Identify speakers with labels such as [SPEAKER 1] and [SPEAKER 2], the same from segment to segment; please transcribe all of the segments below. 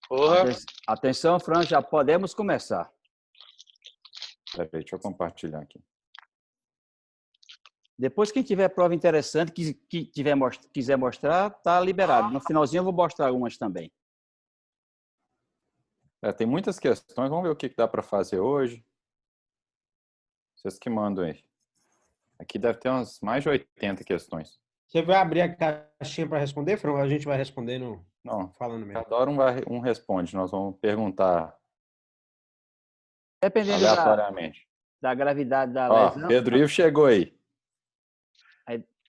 [SPEAKER 1] Porra.
[SPEAKER 2] Atenção, Fran, já podemos começar.
[SPEAKER 3] Peraí, deixa eu compartilhar aqui.
[SPEAKER 2] Depois, quem tiver prova interessante, quiser mostrar, tá liberado. No finalzinho, eu vou mostrar algumas também.
[SPEAKER 3] Tem muitas questões. Vamos ver o que dá para fazer hoje. Vocês que mandam aí. Aqui deve ter umas mais de 80 questões.
[SPEAKER 4] Você vai abrir a caixinha para responder, Fran? A gente vai respondendo
[SPEAKER 3] Não,
[SPEAKER 4] falando mesmo.
[SPEAKER 3] cada hora um responde. Nós vamos perguntar
[SPEAKER 2] Dependendo
[SPEAKER 3] aleatoriamente.
[SPEAKER 2] da gravidade da
[SPEAKER 3] Ó,
[SPEAKER 2] lesão.
[SPEAKER 3] Pedro Ivo chegou aí.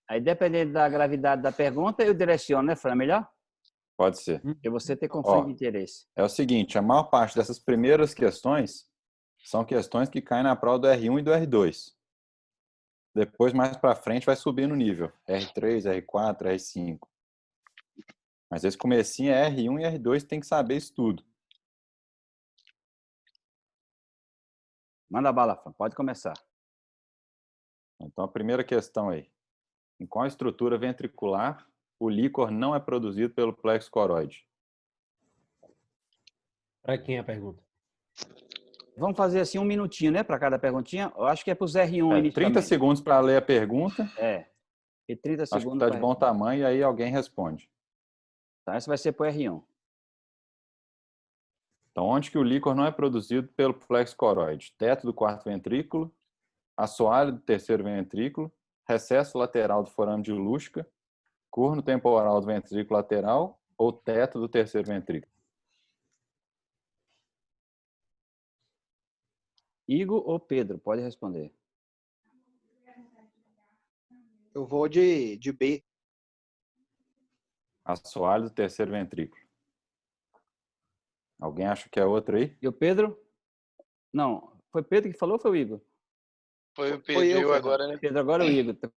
[SPEAKER 2] Aí, dependendo da gravidade da pergunta, eu direciono, né, Fran? Melhor?
[SPEAKER 3] Pode ser.
[SPEAKER 2] Porque você tem conflito de interesse.
[SPEAKER 3] É o seguinte, a maior parte dessas primeiras questões são questões que caem na prova do R1 e do R2. Depois, mais para frente, vai subir no nível. R3, R4, R5. Mas esse comecinho é R1 e R2, tem que saber isso tudo.
[SPEAKER 2] Manda bala, Fran. Pode começar.
[SPEAKER 3] Então, a primeira questão aí. Em qual estrutura ventricular o líquor não é produzido pelo plexo coroide?
[SPEAKER 4] Para quem é a pergunta?
[SPEAKER 2] Vamos fazer assim um minutinho, né, para cada perguntinha. Eu acho que é para os R1 inicialmente.
[SPEAKER 3] 30 segundos para ler a pergunta.
[SPEAKER 2] E 30
[SPEAKER 3] Acho que
[SPEAKER 2] segundos.
[SPEAKER 3] está de bom tamanho e aí alguém responde.
[SPEAKER 2] Tá, essa vai ser para o R1.
[SPEAKER 3] Então, onde que o líquor não é produzido pelo plexo coroide? Teto do quarto ventrículo, assoalho do terceiro ventrículo, recesso lateral do forame de Luschka, corno temporal do ventrículo lateral ou teto do terceiro ventrículo?
[SPEAKER 2] Igor ou Pedro? Pode responder.
[SPEAKER 5] Eu vou de B.
[SPEAKER 3] Assoalho do terceiro ventrículo. Alguém acha que é outro aí?
[SPEAKER 2] E o Pedro? Não, foi Pedro que falou ou foi o Igor?
[SPEAKER 1] Foi o Pedro, eu agora, né?
[SPEAKER 2] Pedro agora é o Igor.
[SPEAKER 5] Se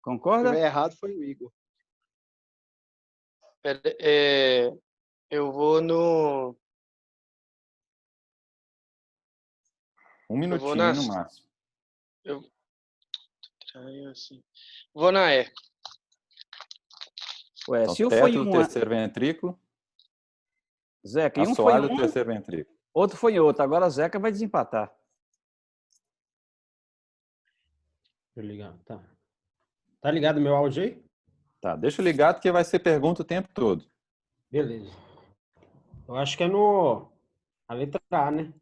[SPEAKER 2] Concorda?
[SPEAKER 5] tiver errado, foi o Igor.
[SPEAKER 1] Eu vou no...
[SPEAKER 3] Um minutinho no máximo.
[SPEAKER 1] Vou na E.
[SPEAKER 3] Ué, então, se um foi um... terceiro ventrículo.
[SPEAKER 2] Zeca, e um
[SPEAKER 3] foi
[SPEAKER 2] um,
[SPEAKER 3] do terceiro ventrículo.
[SPEAKER 2] Outro foi em outro. Agora a Zeca vai desempatar.
[SPEAKER 4] Deixa eu ligar. Tá ligado meu áudio aí?
[SPEAKER 3] Tá, deixa ligado que vai ser pergunta o tempo todo.
[SPEAKER 4] Beleza. Eu acho que é a letra A, né?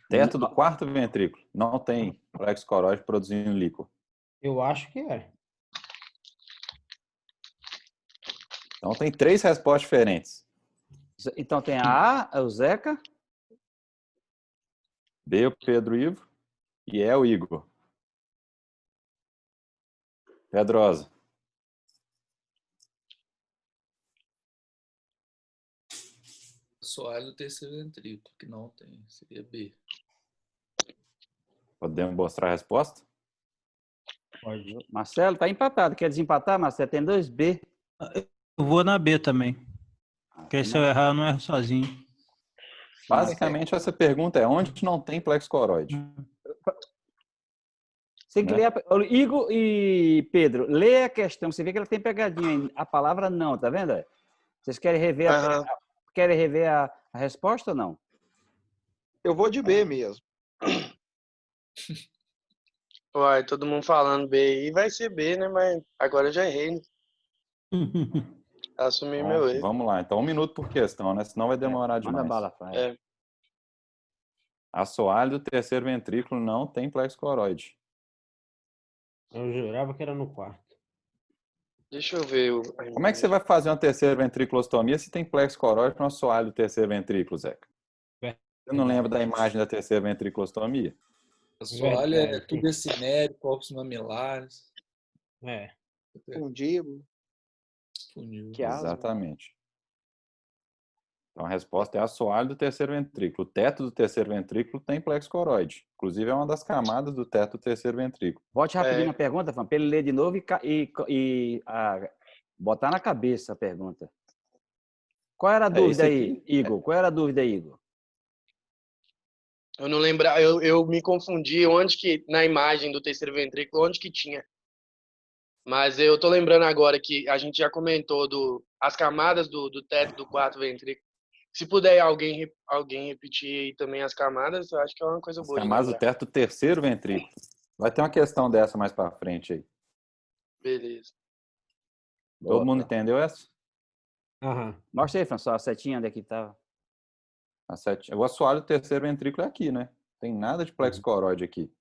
[SPEAKER 3] Teto do quarto ventrículo. Não tem plexo coroide produzindo líquor.
[SPEAKER 4] Eu acho que é.
[SPEAKER 3] Então tem 3 respostas diferentes.
[SPEAKER 2] Então tem a A, é o Zeca.
[SPEAKER 3] B, o Pedro Ivo. E é o Igor. Pedrosa.
[SPEAKER 6] Assoalho do terceiro ventrículo, que não tem. Seria B.
[SPEAKER 3] Podemos mostrar a resposta?
[SPEAKER 2] Pode. Marcelo, tá empatado. Quer desempatar, Marcelo? Tem 2B.
[SPEAKER 7] Eu vou na B também. Porque se eu errar, eu não erro sozinho.
[SPEAKER 3] Basicamente, essa pergunta é onde não tem plexo coroide?
[SPEAKER 2] Você tem que ler Igor e Pedro, lê a questão. Você vê que ela tem pegadinha. A palavra não, tá vendo? Vocês querem rever, a resposta ou não?
[SPEAKER 5] Eu vou de B mesmo.
[SPEAKER 1] Uai, todo mundo falando B aí, vai ser B, né? Mas agora eu já errei, né? Assumi meu erro.
[SPEAKER 3] Vamos lá. Então, 1 minuto por questão, né? Senão vai demorar demais.
[SPEAKER 2] Manda bala, Fran.
[SPEAKER 3] Assoalho do terceiro ventrículo não tem plexo coroide.
[SPEAKER 4] Eu jurava que era no quarto.
[SPEAKER 1] Deixa eu ver.
[SPEAKER 3] Como é que você vai fazer uma terceira ventriculostomia se tem plexo coroide no assoalho do terceiro ventrículo, Zeca? Você não lembra da imagem da terceira ventriculostomia?
[SPEAKER 6] Assoalho é tudo cinéreo, corpos mamilares.
[SPEAKER 5] Fundíbulo.
[SPEAKER 3] Exatamente. Então a resposta é assoalho do terceiro ventrículo. O teto do terceiro ventrículo tem plexo coroide. Inclusive é uma das camadas do teto do terceiro ventrículo.
[SPEAKER 2] Volte rapidinho na pergunta, Fran, para ele ler de novo e botar na cabeça a pergunta. Qual era a dúvida aí, Igor? Qual era a dúvida aí, Igor?
[SPEAKER 1] Eu não lembro, eu me confundi onde que, na imagem do terceiro ventrículo, onde que tinha. Mas eu tô lembrando agora que a gente já comentou as camadas do teto do quarto ventrículo. Se puder alguém repetir aí também as camadas, eu acho que é uma coisa
[SPEAKER 3] As
[SPEAKER 1] boa de
[SPEAKER 3] camadas do
[SPEAKER 1] lembrar.
[SPEAKER 3] teto do terceiro ventrículo. Vai ter uma questão dessa mais para frente aí.
[SPEAKER 1] Beleza.
[SPEAKER 3] Todo mundo
[SPEAKER 2] Boa.
[SPEAKER 3] entendeu essa?
[SPEAKER 4] Aham.
[SPEAKER 2] Mostra aí, François, a setinha onde é que estava.
[SPEAKER 3] O assoalho do terceiro ventrículo é aqui, né? Tem nada de plexo coroide aqui.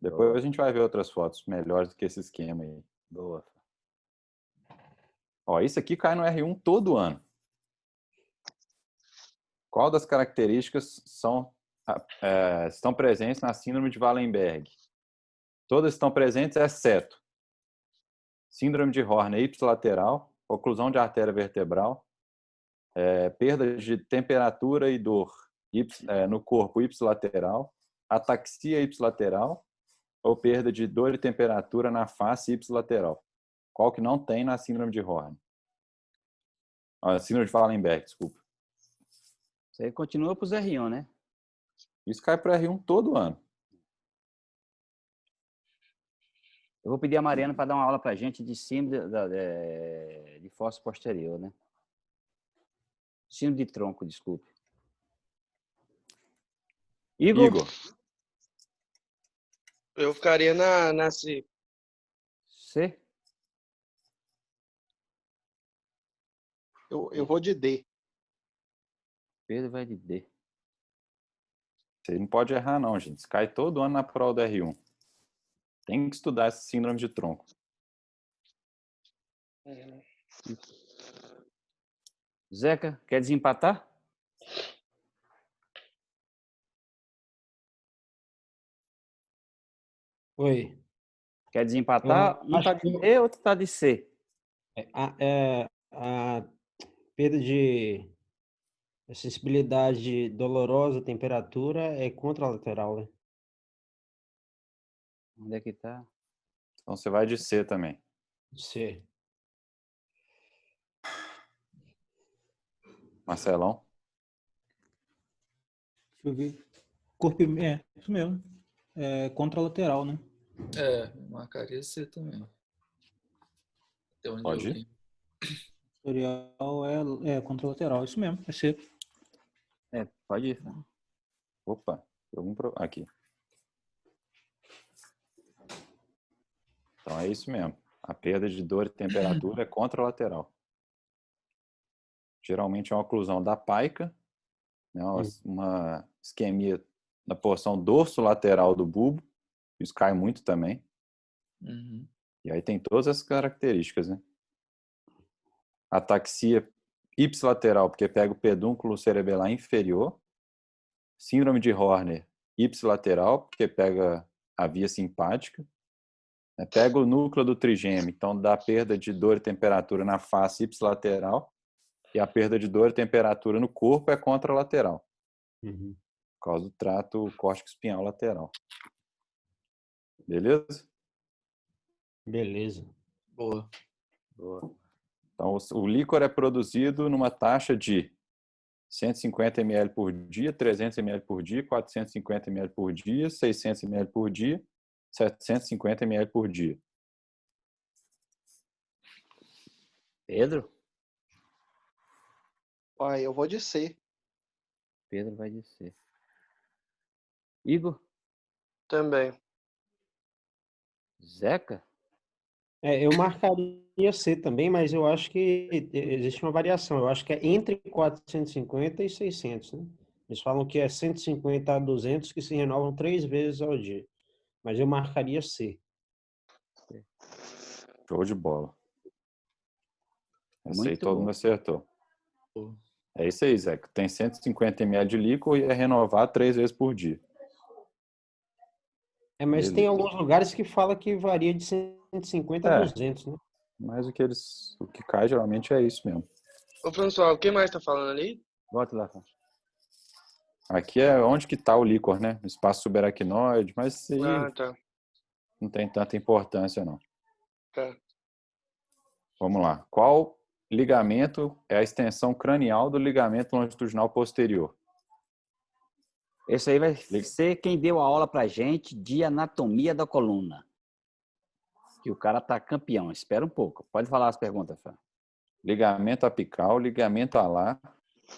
[SPEAKER 3] Depois a gente vai ver outras fotos melhores do que esse esquema aí.
[SPEAKER 2] Boa.
[SPEAKER 3] Ó, isso aqui cai no R1 todo ano. Qual das características estão presentes na síndrome de Wallenberg? Todas estão presentes, exceto síndrome de Horner ipsilateral, oclusão de artéria vertebral, perda de temperatura e dor no corpo ipsilateral, ataxia ipsilateral ou perda de dor e temperatura na face ipsilateral. Qual que não tem na síndrome de Horner? Síndrome de Wallenberg, desculpa.
[SPEAKER 2] Isso aí continua para os R1, né?
[SPEAKER 3] Isso cai para R1 todo ano.
[SPEAKER 2] Eu vou pedir a Mariana para dar uma aula para a gente de síndrome de fossa posterior, né? Síndrome de tronco, desculpe. Igor?
[SPEAKER 1] Eu ficaria na C.
[SPEAKER 2] C?
[SPEAKER 5] Eu vou de D.
[SPEAKER 2] Pedro vai de D.
[SPEAKER 3] Você não pode errar, não, gente. Isso cai todo ano na prova do R1. Tem que estudar essa síndrome de tronco.
[SPEAKER 2] Zeca, quer desempatar?
[SPEAKER 4] Oi.
[SPEAKER 2] Quer desempatar? Um
[SPEAKER 4] Acho
[SPEAKER 2] tá de
[SPEAKER 4] que
[SPEAKER 2] D, outro tá de C.
[SPEAKER 4] a perda de sensibilidade dolorosa, temperatura é contralateral, né?
[SPEAKER 2] Onde é que tá?
[SPEAKER 3] Então você vai de C também.
[SPEAKER 4] C.
[SPEAKER 3] Marcelão?
[SPEAKER 7] Deixa eu ver. Corpo, isso mesmo. É contralateral, né?
[SPEAKER 6] Marcaria C também. Até onde
[SPEAKER 3] Pode
[SPEAKER 6] eu
[SPEAKER 3] ir?
[SPEAKER 6] vi.
[SPEAKER 7] Tutorial contralateral, isso mesmo, é C.
[SPEAKER 2] Pode ir.
[SPEAKER 3] Opa, aqui. Então é isso mesmo. A perda de dor e temperatura é contralateral. Geralmente é uma oclusão da paica, né, uma isquemia na porção dorsolateral do bulbo. Isso cai muito também.
[SPEAKER 6] Uhum.
[SPEAKER 3] E aí tem todas as características, né? Ataxia ipsilateral, porque pega o pedúnculo cerebelar inferior. Síndrome de Horner ipsilateral, porque pega a via simpática. Pega o núcleo do trigêmeo, então dá perda de dor e temperatura na face ipsilateral. E a perda de dor e temperatura no corpo é contralateral.
[SPEAKER 4] Uhum.
[SPEAKER 3] Por causa do trato córtico espinhal lateral. Beleza?
[SPEAKER 4] Beleza.
[SPEAKER 6] Boa.
[SPEAKER 3] Então, o líquor é produzido numa taxa de 150 ml por dia, 300 ml por dia, 450 ml por dia, 600 ml por dia, 750 ml por dia.
[SPEAKER 2] Pedro?
[SPEAKER 5] Eu vou de C.
[SPEAKER 2] Pedro vai de C. Igor?
[SPEAKER 1] Também.
[SPEAKER 2] Zeca?
[SPEAKER 4] Eu marcaria C também, mas eu acho que existe uma variação. Eu acho que é entre 450 e 600, né? Eles falam que é 150 a 200 que se renovam 3 vezes ao dia. Mas eu marcaria C.
[SPEAKER 3] Show de bola. Essa aí
[SPEAKER 2] Muito
[SPEAKER 3] todo
[SPEAKER 2] bom.
[SPEAKER 3] mundo acertou.
[SPEAKER 6] Boa.
[SPEAKER 3] É isso aí, Zé. Tem 150 ml de líquor e é renovar 3 vezes por dia.
[SPEAKER 4] Mas
[SPEAKER 3] Beleza.
[SPEAKER 4] tem alguns lugares que fala que varia de 150 a 200, né?
[SPEAKER 3] Mas o que cai geralmente é isso mesmo.
[SPEAKER 1] Ô, François, o que mais tá falando ali?
[SPEAKER 2] Volta lá.
[SPEAKER 3] Aqui é onde que está o líquor, né? No espaço subaracnoide, mas isso aí
[SPEAKER 1] Tá.
[SPEAKER 3] não tem tanta importância, não.
[SPEAKER 1] Tá.
[SPEAKER 3] Vamos lá. Qual ligamento é a extensão cranial do ligamento longitudinal posterior?
[SPEAKER 2] Esse aí vai ser quem deu a aula pra gente de anatomia da coluna. Que o cara tá campeão. Espera um pouco. Pode falar as perguntas, Fran.
[SPEAKER 3] Ligamento apical, ligamento alar,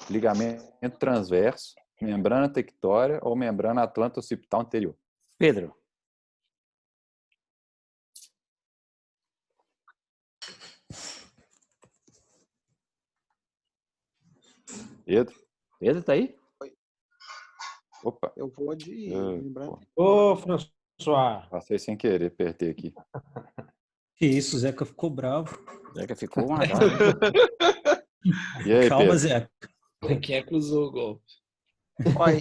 [SPEAKER 3] ligamento transverso, membrana tectória ou membrana atlanto-occipital anterior.
[SPEAKER 2] Pedro.
[SPEAKER 3] Pedro?
[SPEAKER 2] Pedro tá aí?
[SPEAKER 3] Opa.
[SPEAKER 5] Eu vou de lembrando.
[SPEAKER 4] Ô, François.
[SPEAKER 3] Passei sem querer, apertei aqui.
[SPEAKER 7] Que isso, o Zeca ficou bravo.
[SPEAKER 2] Zeca ficou uma
[SPEAKER 3] E aí,
[SPEAKER 7] Calma,
[SPEAKER 3] Pedro?
[SPEAKER 7] Zeca.
[SPEAKER 6] Quem é que usou o golpe?
[SPEAKER 5] Olha,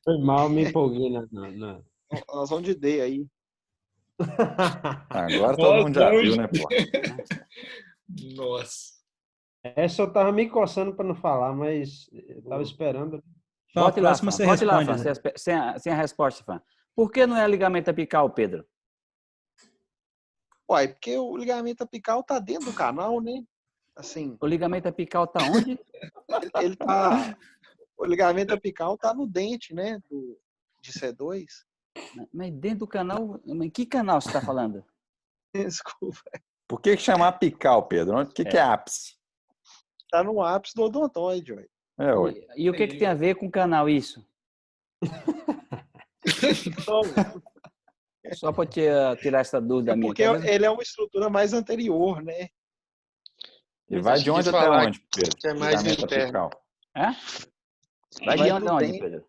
[SPEAKER 4] Foi mal, me empolguei na...
[SPEAKER 5] nós vamos de D aí.
[SPEAKER 3] Agora todo mundo já viu, né, pô?
[SPEAKER 6] Nossa.
[SPEAKER 4] Essa eu tava me coçando para não falar, mas eu tava esperando.
[SPEAKER 7] Então, a
[SPEAKER 2] Vote lá,
[SPEAKER 7] próxima
[SPEAKER 2] Fran.
[SPEAKER 7] você
[SPEAKER 2] Vote lá,
[SPEAKER 7] responde.
[SPEAKER 2] Fran.
[SPEAKER 7] Zé.
[SPEAKER 2] Sem a resposta, Fran. Por que não é ligamento apical, Pedro?
[SPEAKER 5] Uai, porque o ligamento apical tá dentro do canal, né? Assim,
[SPEAKER 2] O ligamento apical tá onde?
[SPEAKER 5] ele tá. O ligamento apical tá no dente, né? De C2.
[SPEAKER 2] Mas dentro do canal... Em que canal você está falando?
[SPEAKER 5] Desculpa.
[SPEAKER 3] Por que chamar apical, Pedro? O que é ápice?
[SPEAKER 5] Tá no ápice do odontoide, ué.
[SPEAKER 3] Ué.
[SPEAKER 2] E o que tem a ver com canal isso?
[SPEAKER 5] Então,
[SPEAKER 2] Só para tirar essa dúvida minha.
[SPEAKER 5] porque ele é uma estrutura mais anterior, né?
[SPEAKER 3] E vai de onde até
[SPEAKER 1] falar
[SPEAKER 3] onde, Pedro?
[SPEAKER 1] que é mais
[SPEAKER 3] Ligamento
[SPEAKER 1] interno.
[SPEAKER 3] apical.
[SPEAKER 2] Hã? Vai de
[SPEAKER 5] Vai
[SPEAKER 2] onde
[SPEAKER 5] do
[SPEAKER 2] a onde,
[SPEAKER 5] dente.
[SPEAKER 2] Pedro?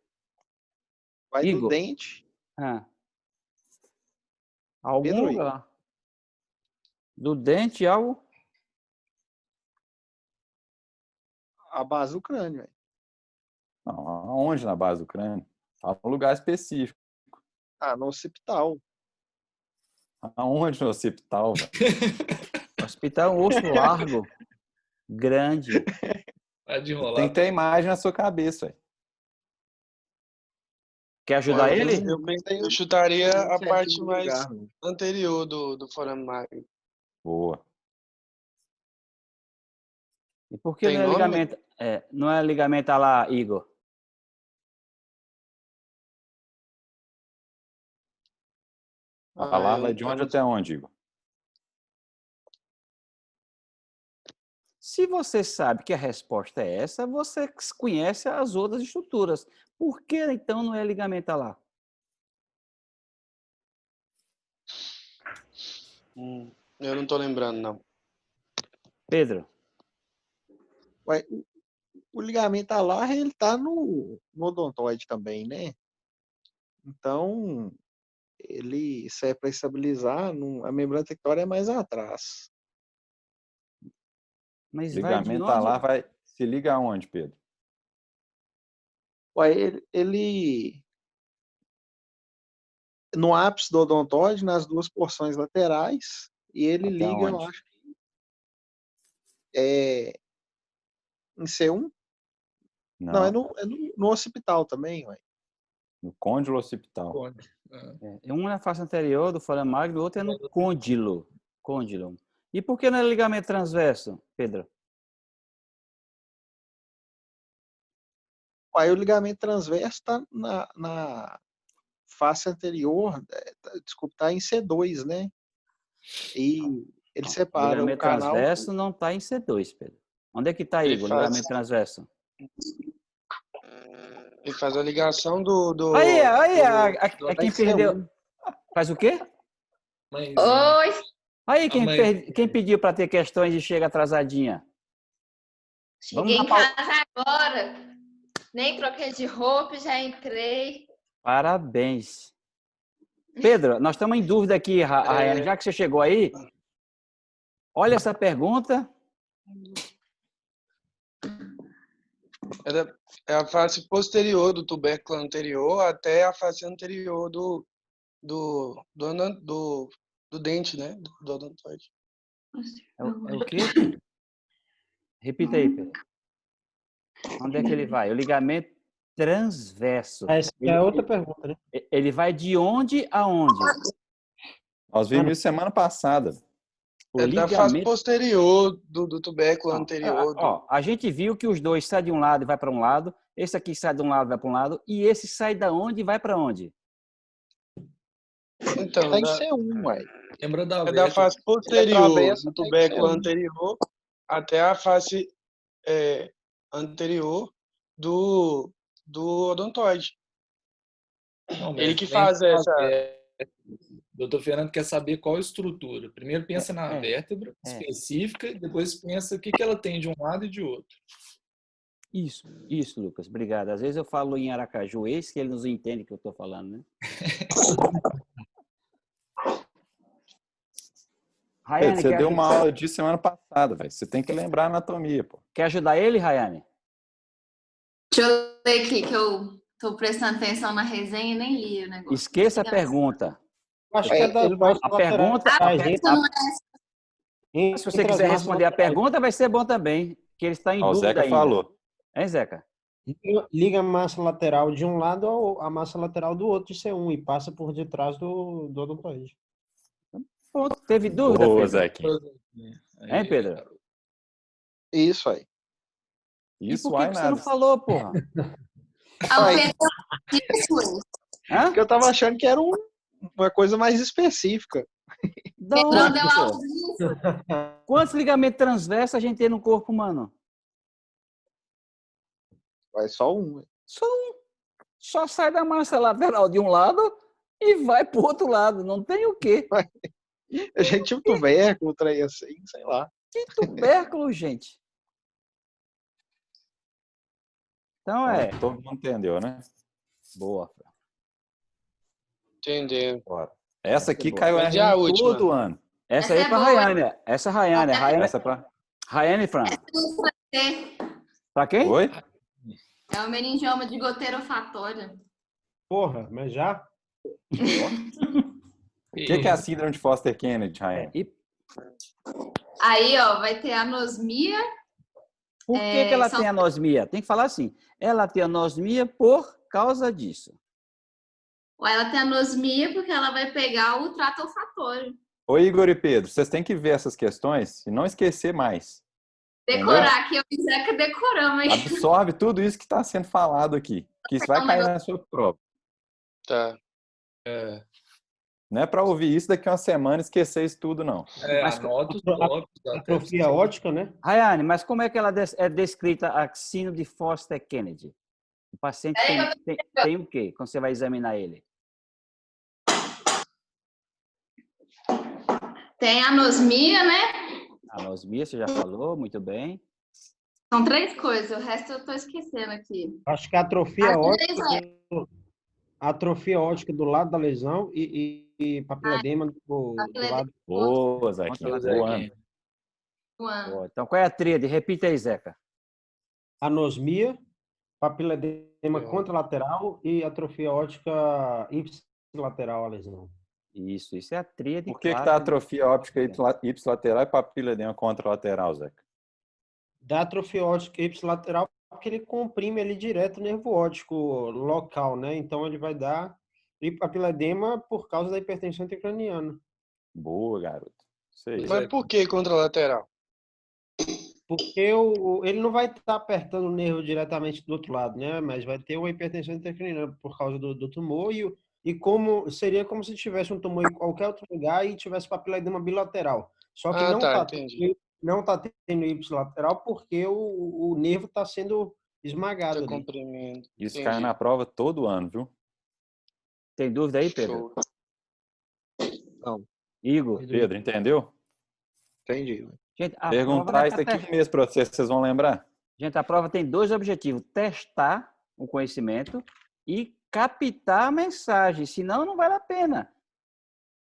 [SPEAKER 5] Vai
[SPEAKER 2] Igor.
[SPEAKER 5] do dente.
[SPEAKER 2] Algum
[SPEAKER 5] Pedro,
[SPEAKER 2] lugar. Do dente ao...
[SPEAKER 5] A base do crânio, ué.
[SPEAKER 3] Não, aonde na base do crânio? Fala um lugar específico.
[SPEAKER 5] Ah, no occipital.
[SPEAKER 3] Aonde no occipital, velho?
[SPEAKER 2] Hospital é um osso largo, grande.
[SPEAKER 6] Vai de enrolar.
[SPEAKER 3] Tem que ter a imagem na sua cabeça, velho.
[SPEAKER 2] Quer ajudar ele?
[SPEAKER 1] Eu chutaria a
[SPEAKER 5] certinho
[SPEAKER 1] parte
[SPEAKER 5] no
[SPEAKER 1] mais
[SPEAKER 5] lugar, né?
[SPEAKER 1] anterior do forame magno.
[SPEAKER 3] Boa.
[SPEAKER 2] E por que
[SPEAKER 1] Tem
[SPEAKER 2] não é
[SPEAKER 1] nome?
[SPEAKER 2] ligamento? Não é ligamento lá, Igor?
[SPEAKER 3] A lá
[SPEAKER 1] eu
[SPEAKER 3] vai de onde
[SPEAKER 1] não-
[SPEAKER 3] até onde, Igor?
[SPEAKER 2] Se você sabe que a resposta é essa, você conhece as outras estruturas. Por que então não é ligamento lá?
[SPEAKER 1] Eu não tô lembrando, não.
[SPEAKER 2] Pedro,
[SPEAKER 5] Ué, o ligamento alar, ele tá no odontoide também, né? Então, ele serve para estabilizar, a membrana tectória é mais atrás.
[SPEAKER 2] mas vai de
[SPEAKER 3] Ligamento
[SPEAKER 2] onde?
[SPEAKER 3] lá vai... Se liga aonde, Pedro?
[SPEAKER 5] Ué, ele no ápice do odontoide, nas duas porções laterais, e ele
[SPEAKER 3] Até
[SPEAKER 5] liga, eu
[SPEAKER 3] onde?
[SPEAKER 5] acho que em C1? Não, é no occipital também, ué.
[SPEAKER 3] No côndilo occipital.
[SPEAKER 6] Conde.
[SPEAKER 2] Um na face anterior do forame magno, o outro é no côndilo. Côndilo. E por que não é ligamento transverso, Pedro?
[SPEAKER 5] Aí o ligamento transverso está na face anterior, desculpa, está em C2, né? E ele
[SPEAKER 2] O
[SPEAKER 5] separa o
[SPEAKER 2] ligamento
[SPEAKER 5] canal.
[SPEAKER 2] transverso não está em C2, Pedro. Onde é que está,
[SPEAKER 1] Ele
[SPEAKER 2] Igor, o
[SPEAKER 1] faz-
[SPEAKER 2] ligamento transverso?
[SPEAKER 1] Ele faz a ligação do
[SPEAKER 2] Aí,
[SPEAKER 1] do-
[SPEAKER 2] quem
[SPEAKER 5] C1.
[SPEAKER 2] perdeu. Faz o quê?
[SPEAKER 6] Mas,
[SPEAKER 8] Oi,
[SPEAKER 2] Aí,
[SPEAKER 6] Amanhã.
[SPEAKER 2] quem pediu para ter questões e chega atrasadinha? Vamos
[SPEAKER 8] cheguei em
[SPEAKER 2] dar
[SPEAKER 8] casa agora. Nem troquei de roupa, já entrei.
[SPEAKER 2] Parabéns. Pedro, nós estamos em dúvida aqui, Rayane. Já que você chegou aí, olha essa pergunta.
[SPEAKER 1] É a face posterior do tubérculo anterior até a face anterior do dente, né? Do odontoide.
[SPEAKER 2] É o quê? Repita aí, Pedro. Onde é que ele vai? O ligamento transverso.
[SPEAKER 4] Essa é outra pergunta, né?
[SPEAKER 2] Ele vai de onde a onde?
[SPEAKER 3] Nós vimos isso semana passada.
[SPEAKER 2] O
[SPEAKER 1] É da face posterior do tubérculo anterior.
[SPEAKER 2] A gente viu que os dois saem de um lado e vai para um lado. Esse aqui sai de um lado e vai para um lado. E esse sai da onde e vai para onde?
[SPEAKER 1] Então,
[SPEAKER 5] Tá em C1, ué.
[SPEAKER 6] Lembra da
[SPEAKER 1] É da
[SPEAKER 6] vértebra.
[SPEAKER 1] face posterior
[SPEAKER 5] atravessa
[SPEAKER 1] do
[SPEAKER 5] o
[SPEAKER 1] tubérculo
[SPEAKER 5] intestino.
[SPEAKER 1] anterior até a face anterior do odontoide.
[SPEAKER 6] Não,
[SPEAKER 1] Ele
[SPEAKER 6] mestre,
[SPEAKER 1] que
[SPEAKER 6] lembra
[SPEAKER 1] faz
[SPEAKER 6] da
[SPEAKER 1] essa.
[SPEAKER 6] vértebra. Doutor Fernando quer saber qual a estrutura. Primeiro pensa na
[SPEAKER 2] É,
[SPEAKER 6] vértebra
[SPEAKER 2] é.
[SPEAKER 6] específica, e depois pensa o que ela tem de um lado e de outro.
[SPEAKER 2] Isso, Lucas. Obrigado. Às vezes eu falo em aracajuês que ele não entende o que eu estou falando, né? Rayane,
[SPEAKER 3] Você deu uma aula disso semana passada, velho. Você tem que lembrar a anatomia, pô.
[SPEAKER 2] quer ajudar ele, Rayane?
[SPEAKER 8] Deixa eu ler aqui que eu tô prestando atenção na resenha e nem li o negócio.
[SPEAKER 2] Esqueça a pergunta.
[SPEAKER 4] Acho que é das
[SPEAKER 5] Ele vai.
[SPEAKER 4] massas
[SPEAKER 2] A pergunta,
[SPEAKER 4] laterais.
[SPEAKER 2] se você quiser
[SPEAKER 4] Entre as
[SPEAKER 2] responder a
[SPEAKER 4] massas laterais.
[SPEAKER 2] pergunta, vai ser bom também, que ele está em
[SPEAKER 3] Ó, o
[SPEAKER 2] dúvida
[SPEAKER 3] Zeca
[SPEAKER 2] ainda.
[SPEAKER 3] falou.
[SPEAKER 2] Hein, Zeca?
[SPEAKER 4] Liga a massa lateral de um lado ou a massa lateral do outro de C1 e passa por detrás do odontoide.
[SPEAKER 2] Ponto. Teve dúvida,
[SPEAKER 3] Boa,
[SPEAKER 2] Pedro?
[SPEAKER 3] Zequinha.
[SPEAKER 2] Hein, Pedro?
[SPEAKER 5] Isso aí.
[SPEAKER 2] E
[SPEAKER 3] Isso
[SPEAKER 2] por que
[SPEAKER 3] aí
[SPEAKER 2] você não
[SPEAKER 3] nada.
[SPEAKER 2] falou, porra?
[SPEAKER 8] Ah, o
[SPEAKER 5] Vai.
[SPEAKER 8] Pedro disse,
[SPEAKER 2] Hã?
[SPEAKER 5] Porque eu tava achando que era uma coisa mais específica.
[SPEAKER 2] Da
[SPEAKER 8] Pedrão
[SPEAKER 2] onde,
[SPEAKER 8] deu
[SPEAKER 2] pô?
[SPEAKER 8] aula disso.
[SPEAKER 2] Quantos ligamentos transversos a gente tem no corpo humano?
[SPEAKER 5] Vai só um.
[SPEAKER 2] Só um. Só sai da massa lateral de um lado e vai pro outro lado. Não tem o quê?
[SPEAKER 5] A gente tinha um tubérculo, trem assim, sei lá.
[SPEAKER 2] Que tubérculo, gente. Então
[SPEAKER 3] Todo mundo entendeu, né?
[SPEAKER 2] boa.
[SPEAKER 1] Entendendo.
[SPEAKER 3] Bora. Essa aqui
[SPEAKER 2] boa.
[SPEAKER 3] caiu
[SPEAKER 1] Mas e a
[SPEAKER 3] R1
[SPEAKER 1] última?
[SPEAKER 3] todo ano.
[SPEAKER 2] Essa
[SPEAKER 8] Essa
[SPEAKER 2] aí
[SPEAKER 8] é
[SPEAKER 2] é pra
[SPEAKER 8] boa, hein?
[SPEAKER 2] Rayane. Essa é Rayane.
[SPEAKER 3] Essa é pra...
[SPEAKER 2] Rayane, Fran. Pra quem?
[SPEAKER 3] Oi?
[SPEAKER 8] É o meningioma de goteira olfatória.
[SPEAKER 4] Porra, mas já?
[SPEAKER 3] O que é a síndrome de Foster Kennedy, Ryan?
[SPEAKER 2] E
[SPEAKER 8] Aí, ó, vai ter anosmia.
[SPEAKER 2] por que ela tem anosmia? Tem que falar assim. Ela tem anosmia por causa disso.
[SPEAKER 8] Ou ela tem anosmia porque ela vai pegar o trato olfatório.
[SPEAKER 3] Ô, Igor e Pedro, vocês têm que ver essas questões e não esquecer mais.
[SPEAKER 8] Decorar aqui, eu e Zeca decoramos, hein?
[SPEAKER 3] Absorve tudo isso que está sendo falado aqui, que isso vai cair na sua prova.
[SPEAKER 1] Tá.
[SPEAKER 3] Não é para ouvir isso daqui a uma semana e esquecer isso tudo, não.
[SPEAKER 2] Mas-
[SPEAKER 6] Anota os tópicos.
[SPEAKER 4] Atrofia ótica, né?
[SPEAKER 2] Rayane, mas como é que ela é descrita a síndrome de Foster Kennedy? O paciente tem o quê quando você vai examinar ele?
[SPEAKER 8] Tem anosmia, né?
[SPEAKER 2] Anosmia, você já falou, muito bem.
[SPEAKER 8] São 3 coisas, o resto eu tô esquecendo aqui.
[SPEAKER 4] Acho que a atrofia
[SPEAKER 8] As
[SPEAKER 4] ótica,
[SPEAKER 8] três
[SPEAKER 4] atrofia ótica do lado da lesão e papiledema do lado.
[SPEAKER 3] Boa, Zequinha. Boa, Ana.
[SPEAKER 2] Boa. Então, qual é a tríade? Repita aí, Zeca.
[SPEAKER 4] Anosmia, papiledema contralateral e atrofia ótica ipsilateral à lesão.
[SPEAKER 2] Isso é a tríade.
[SPEAKER 3] Por que está atrofia óptica ipsilateral e papiledema contralateral, Zeca?
[SPEAKER 4] Da atrofia ótica ipsilateral porque ele comprime ali direto o nervo óptico local, né? Então ele vai dar papiledema por causa da hipertensão intracraniana.
[SPEAKER 3] Boa, garoto. Isso aí.
[SPEAKER 1] Mas por que contralateral?
[SPEAKER 4] Porque ele não vai estar apertando o nervo diretamente do outro lado, né? Mas vai ter uma hipertensão intracraniana por causa do tumor e como seria como se tivesse um tumor em qualquer outro lugar e tivesse papiledema bilateral. Só que não tá tendo ipsilateral porque o nervo está sendo esmagado ali.
[SPEAKER 1] Comprimindo.
[SPEAKER 3] Isso cai na prova todo ano, viu?
[SPEAKER 2] Tem dúvida aí, Pedro?
[SPEAKER 5] Não.
[SPEAKER 2] Igor?
[SPEAKER 3] Pedro, entendeu?
[SPEAKER 5] Entendi.
[SPEAKER 2] Gente, a
[SPEAKER 3] Perguntar isso daqui mesmo para vocês vão lembrar?
[SPEAKER 2] Gente, a prova tem 2 objetivos. Testar o conhecimento e captar a mensagem. Senão, não vale a pena.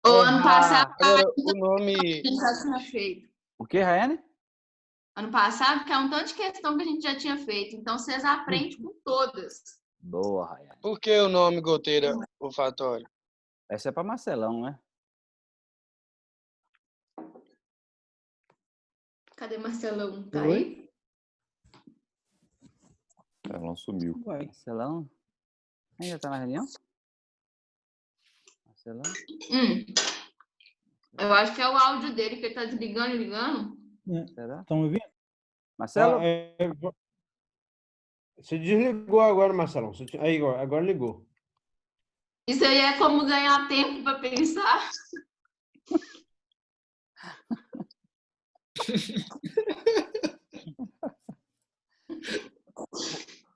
[SPEAKER 8] O ano passado,
[SPEAKER 1] Agora, o nome...
[SPEAKER 8] já tinha feito.
[SPEAKER 2] O que, Rayane?
[SPEAKER 8] Ano passado, que é um tanto de questão que a gente já tinha feito. Então, vocês aprendem com todas.
[SPEAKER 2] Boa, Rayane.
[SPEAKER 1] Por que o nome goteira olfatória?
[SPEAKER 2] Essa é para Marcelão, né?
[SPEAKER 8] Cadê Marcelão? Tá aí?
[SPEAKER 3] Ela sumiu.
[SPEAKER 2] Marcelão? Ainda tá na reunião? Marcelão?
[SPEAKER 8] Eu acho que é o áudio dele que ele tá desligando e ligando.
[SPEAKER 2] Será?
[SPEAKER 7] Estão me ouvindo?
[SPEAKER 2] Marcelo?
[SPEAKER 4] Você desligou agora, Marcelão. Aí, agora ligou.
[SPEAKER 8] Isso aí é como ganhar tempo para pensar.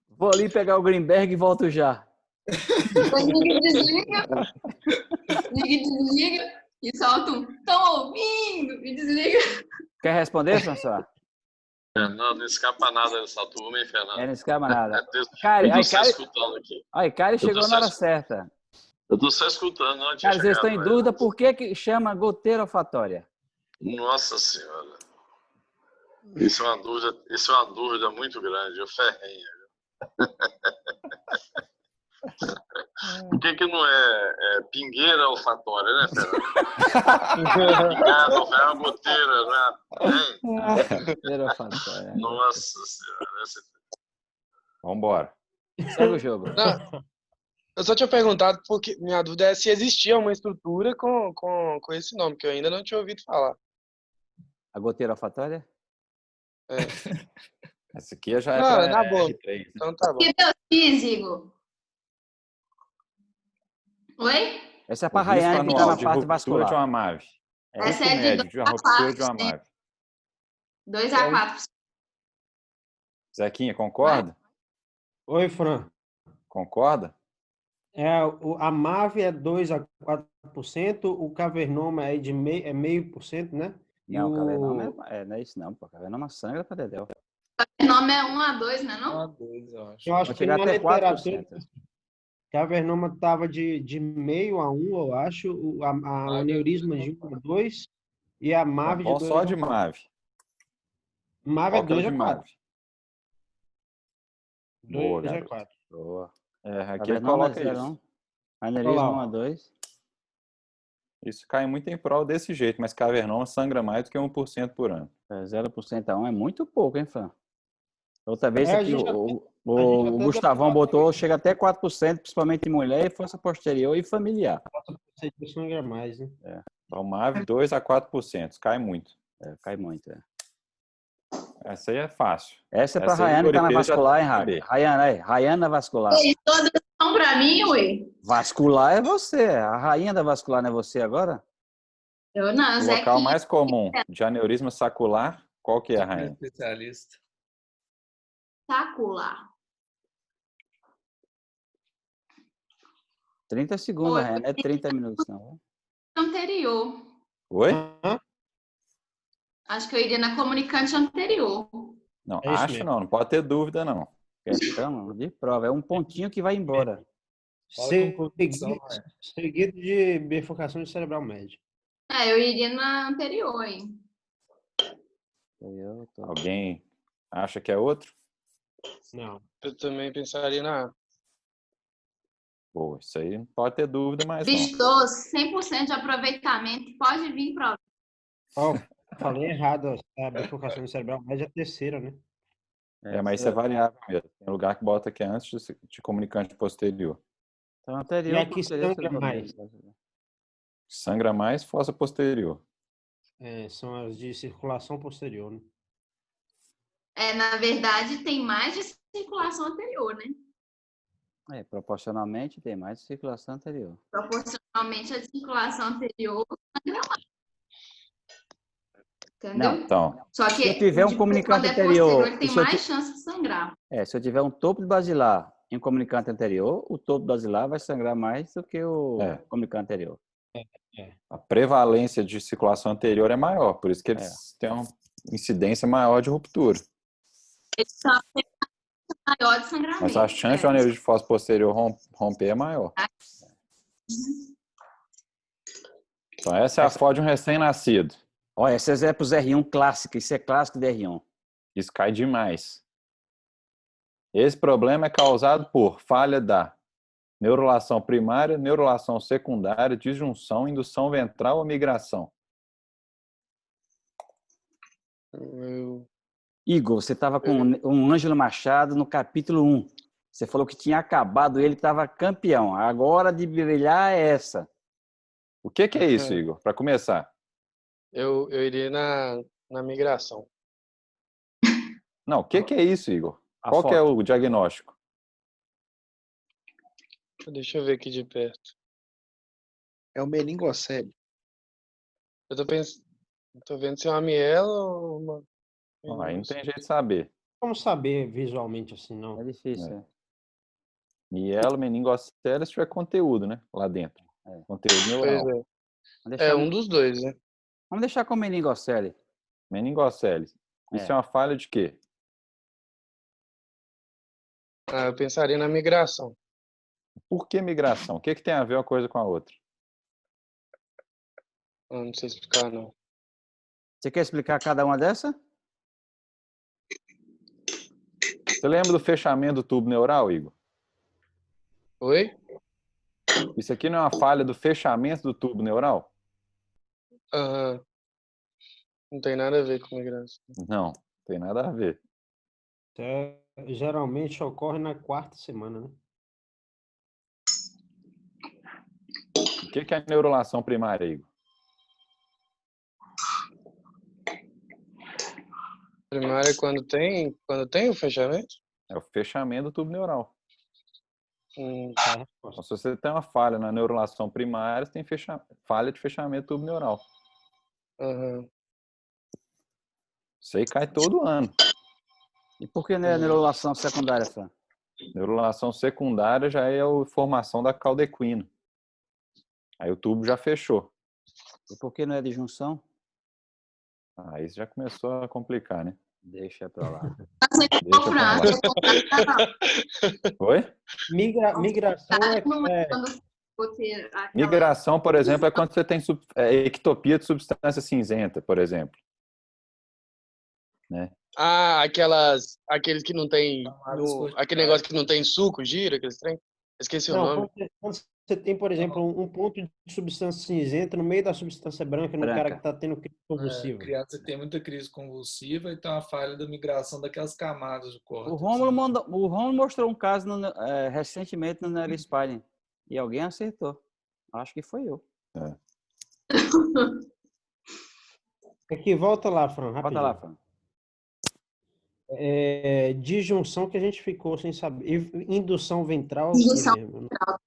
[SPEAKER 2] Vou ali pegar o Greenberg e volto já.
[SPEAKER 8] Desliga, desliga e solta um "Tô ouvindo" e desliga.
[SPEAKER 2] Quer responder, François?
[SPEAKER 9] Não escapa nada dessa turma, hein,
[SPEAKER 2] É,
[SPEAKER 9] Fernando?
[SPEAKER 2] não escapa nada.
[SPEAKER 9] Eu
[SPEAKER 2] Cara,
[SPEAKER 9] tô
[SPEAKER 2] aí,
[SPEAKER 9] só
[SPEAKER 2] cara,
[SPEAKER 9] escutando aqui.
[SPEAKER 2] aí, cara chegou na hora certa.
[SPEAKER 9] Eu tô só escutando, não tinha
[SPEAKER 2] Cara, vocês estão em
[SPEAKER 9] chegado,
[SPEAKER 2] dúvida por que chama goteira olfatória?
[SPEAKER 9] Nossa Senhora. Isso é uma dúvida muito grande, eu ferrenha. Por que não é pingueira olfatória, né, Fernando? Pingada, é uma goteira, né?
[SPEAKER 2] Goteira olfatória.
[SPEAKER 9] Nossa Senhora.
[SPEAKER 3] Vamos embora.
[SPEAKER 2] Segue o jogo.
[SPEAKER 1] Não, eu só tinha perguntado porque minha dúvida é se existia uma estrutura com esse nome, que eu ainda não tinha ouvido falar.
[SPEAKER 2] A goteira olfatória?
[SPEAKER 1] É.
[SPEAKER 3] Essa aqui já é
[SPEAKER 1] Não,
[SPEAKER 3] para
[SPEAKER 1] na boa.
[SPEAKER 3] R3. Né?
[SPEAKER 8] Então tá bom. Que Deus físico. Oi?
[SPEAKER 2] Essa é para a Rayane, que está na parte vascular.
[SPEAKER 3] De uma MAV.
[SPEAKER 8] Essa é de
[SPEAKER 3] médio, de uma ruptura de uma MAV.
[SPEAKER 8] 2 a 4.
[SPEAKER 3] Zequinha, concorda?
[SPEAKER 4] Oi, Fran.
[SPEAKER 3] Concorda?
[SPEAKER 4] A MAV é 2 a 4%, o cavernoma é de 0,5%, né?
[SPEAKER 2] Não, o cavernoma não é isso não, pô. Cavernoma sangra para dedéu.
[SPEAKER 8] O cavernoma é 1 a 2, né, não?
[SPEAKER 6] 1 a 2, eu acho.
[SPEAKER 4] Eu acho
[SPEAKER 2] Vai
[SPEAKER 4] que
[SPEAKER 2] chegar
[SPEAKER 4] na
[SPEAKER 2] até
[SPEAKER 4] literatura,
[SPEAKER 2] 4%.
[SPEAKER 4] cavernoma estava de meio a 1, eu acho, o aneurisma de 1 a 2 e a MAV de 2
[SPEAKER 3] só
[SPEAKER 4] a
[SPEAKER 3] de
[SPEAKER 4] 4.
[SPEAKER 3] MAV.
[SPEAKER 4] MAV é
[SPEAKER 3] Qual que é o
[SPEAKER 4] 2 a
[SPEAKER 3] de
[SPEAKER 4] 4.
[SPEAKER 3] MAV? Boa,
[SPEAKER 4] 2 a
[SPEAKER 3] garoto.
[SPEAKER 4] 4.
[SPEAKER 3] Boa. Aqui ele
[SPEAKER 2] Cavernoma
[SPEAKER 3] coloca
[SPEAKER 2] é
[SPEAKER 3] isso.
[SPEAKER 2] 0,1. Aneurisma 1 a 2.
[SPEAKER 3] Isso cai muito em prol desse jeito, mas cavernoma sangra mais do que 1% por ano.
[SPEAKER 2] 0% a 1 é muito pouco, hein, Fran? Outra vez
[SPEAKER 4] a
[SPEAKER 2] aqui
[SPEAKER 4] gente
[SPEAKER 2] o Gustavão botou, chega até 4%, principalmente em mulher e força posterior e familiar.
[SPEAKER 4] Você sangra mais, né?
[SPEAKER 3] Então, MAV, 2 a 4%. Cai muito.
[SPEAKER 2] Cai muito,
[SPEAKER 3] Essa aí é fácil.
[SPEAKER 2] Essa é para a Rayane que tá na vascular, hein, Rayane? Rayane na vascular.
[SPEAKER 8] Eles todos são para mim, ué?
[SPEAKER 2] Vascular é você. A rainha da vascular não é você agora?
[SPEAKER 8] Eu não,
[SPEAKER 3] O local mais comum de aneurisma sacular, qual que é, Rainha?
[SPEAKER 6] Especialista.
[SPEAKER 8] Sacular.
[SPEAKER 2] 30 segundos, Rainha. Não é 30 minutos, não.
[SPEAKER 8] Anterior.
[SPEAKER 3] Oi?
[SPEAKER 8] Acho que eu iria na comunicante anterior.
[SPEAKER 3] Não,
[SPEAKER 4] É isso
[SPEAKER 3] acho
[SPEAKER 4] mesmo.
[SPEAKER 3] não pode ter dúvida, não.
[SPEAKER 2] Questão de prova. É um pontinho que vai embora.
[SPEAKER 4] Seguido de bifurcação de cerebral médio.
[SPEAKER 8] Eu iria na anterior, hein?
[SPEAKER 3] Alguém acha que é outro?
[SPEAKER 4] Não.
[SPEAKER 1] Eu também pensaria na...
[SPEAKER 3] Pô, isso aí não pode ter dúvida mais não.
[SPEAKER 8] Vistoso, 100% de aproveitamento. Pode vir prova.
[SPEAKER 4] Falei errado. A bifurcação de cerebral médio é a terceira, né?
[SPEAKER 3] Mas isso é variável mesmo. Tem lugar que bota que é antes de comunicante posterior.
[SPEAKER 2] Então, anterior,
[SPEAKER 4] E aqui sangra mais.
[SPEAKER 3] Sangra mais, fossa posterior.
[SPEAKER 4] São as de circulação posterior, né?
[SPEAKER 8] Na verdade, tem mais de circulação anterior, né?
[SPEAKER 2] Proporcionalmente tem mais circulação anterior.
[SPEAKER 8] Proporcionalmente, a circulação anterior sangra mais. Entendeu?
[SPEAKER 2] Não,
[SPEAKER 3] então,
[SPEAKER 8] Só que
[SPEAKER 2] se eu tiver um comunicante anterior,
[SPEAKER 8] posterior, tem mais chance de sangrar.
[SPEAKER 2] Se eu tiver um topo de basilar em um comunicante anterior, o topo basilar vai sangrar mais do que o comunicante anterior.
[SPEAKER 3] A prevalência de circulação anterior é maior, por isso que eles têm uma incidência maior de ruptura.
[SPEAKER 8] Eles são maior de sangramento.
[SPEAKER 3] Mas a chance de aneurisma de fossa posterior romper é maior. Então essa é a foto de um recém-nascido.
[SPEAKER 2] Olha, essa é para os R1 clássica, isso é clássico de R1.
[SPEAKER 3] Isso cai demais. Esse problema é causado por falha da neurulação primária, neurulação secundária, disjunção, indução ventral ou migração.
[SPEAKER 2] Igor, você estava com um Ângelo Machado no capítulo 1. Você falou que tinha acabado, ele estava campeão. Agora de brilhar é essa.
[SPEAKER 3] O que é isso, Igor? Para começar.
[SPEAKER 1] Eu iria na migração.
[SPEAKER 3] Não, o que é isso, Igor? Qual que é o diagnóstico?
[SPEAKER 1] Deixa eu ver aqui de perto.
[SPEAKER 5] É o meningocele.
[SPEAKER 1] Eu tô pensando... Não tô vendo se é uma miela ou uma...
[SPEAKER 3] Bom, aí não tem jeito de saber.
[SPEAKER 4] Como saber visualmente assim,
[SPEAKER 2] É
[SPEAKER 4] não?
[SPEAKER 2] difícil.
[SPEAKER 3] É. Mielo, meningocele, se tiver conteúdo, né? Lá dentro.
[SPEAKER 2] É.
[SPEAKER 3] Conteúdo
[SPEAKER 1] Pois
[SPEAKER 3] neural.
[SPEAKER 1] é.
[SPEAKER 2] Vamos
[SPEAKER 1] É
[SPEAKER 2] deixar,
[SPEAKER 1] um dos dois, né?
[SPEAKER 2] vamos deixar com meningocele.
[SPEAKER 3] Meningocele. Isso é uma falha de quê?
[SPEAKER 1] Ah, eu pensaria na migração.
[SPEAKER 3] Por que migração? O que tem a ver uma coisa com a outra?
[SPEAKER 1] Eu não sei explicar, não.
[SPEAKER 2] Você quer explicar cada uma dessa?
[SPEAKER 3] Você lembra do fechamento do tubo neural, Igor?
[SPEAKER 1] Oi?
[SPEAKER 3] Isso aqui não é uma falha do fechamento do tubo neural?
[SPEAKER 1] Aham. Não tem nada a ver com migração.
[SPEAKER 3] Não, tem nada a ver.
[SPEAKER 4] Geralmente ocorre na 4ª semana, né?
[SPEAKER 3] O que é a neurulação primária, Igor?
[SPEAKER 1] Primária é quando tem o fechamento?
[SPEAKER 3] É o fechamento do tubo neural.
[SPEAKER 4] Tá a resposta.
[SPEAKER 3] Então, se você tem uma falha na neurulação primária, você tem falha de fechamento do tubo neural.
[SPEAKER 1] Aham.
[SPEAKER 3] Isso aí cai todo ano.
[SPEAKER 2] E por que não é neurulação secundária, Fran?
[SPEAKER 3] Neurulação secundária já é a formação da caldequina. Aí o tubo já fechou.
[SPEAKER 2] E por que não é de junção?
[SPEAKER 3] Aí já começou a complicar, né?
[SPEAKER 2] Deixa pra lá.
[SPEAKER 3] Deixa pra lá. Oi?
[SPEAKER 4] Migração
[SPEAKER 3] Migração, por exemplo, é quando você tem ectopia de substância cinzenta, por exemplo. Né?
[SPEAKER 1] Ah, aqueles que não tem... aquele negócio que não tem suco, gira, aqueles trem? Esqueci o nome.
[SPEAKER 4] Quando você tem, por exemplo, um ponto de substância cinzenta no meio da substância branca no cara que está tendo crise convulsiva.
[SPEAKER 6] Criança que tem muita crise convulsiva e tem uma falha da migração daquelas camadas do córtex.
[SPEAKER 2] O Rômulo mostrou um caso recentemente no Neurospine e alguém acertou. Acho que foi eu.
[SPEAKER 4] Aqui, volta lá, Fran, rapidinho.
[SPEAKER 2] Volta lá, Fran.
[SPEAKER 4] Disjunção que a gente ficou sem saber. Indução ventral.
[SPEAKER 8] Indução
[SPEAKER 4] ventral.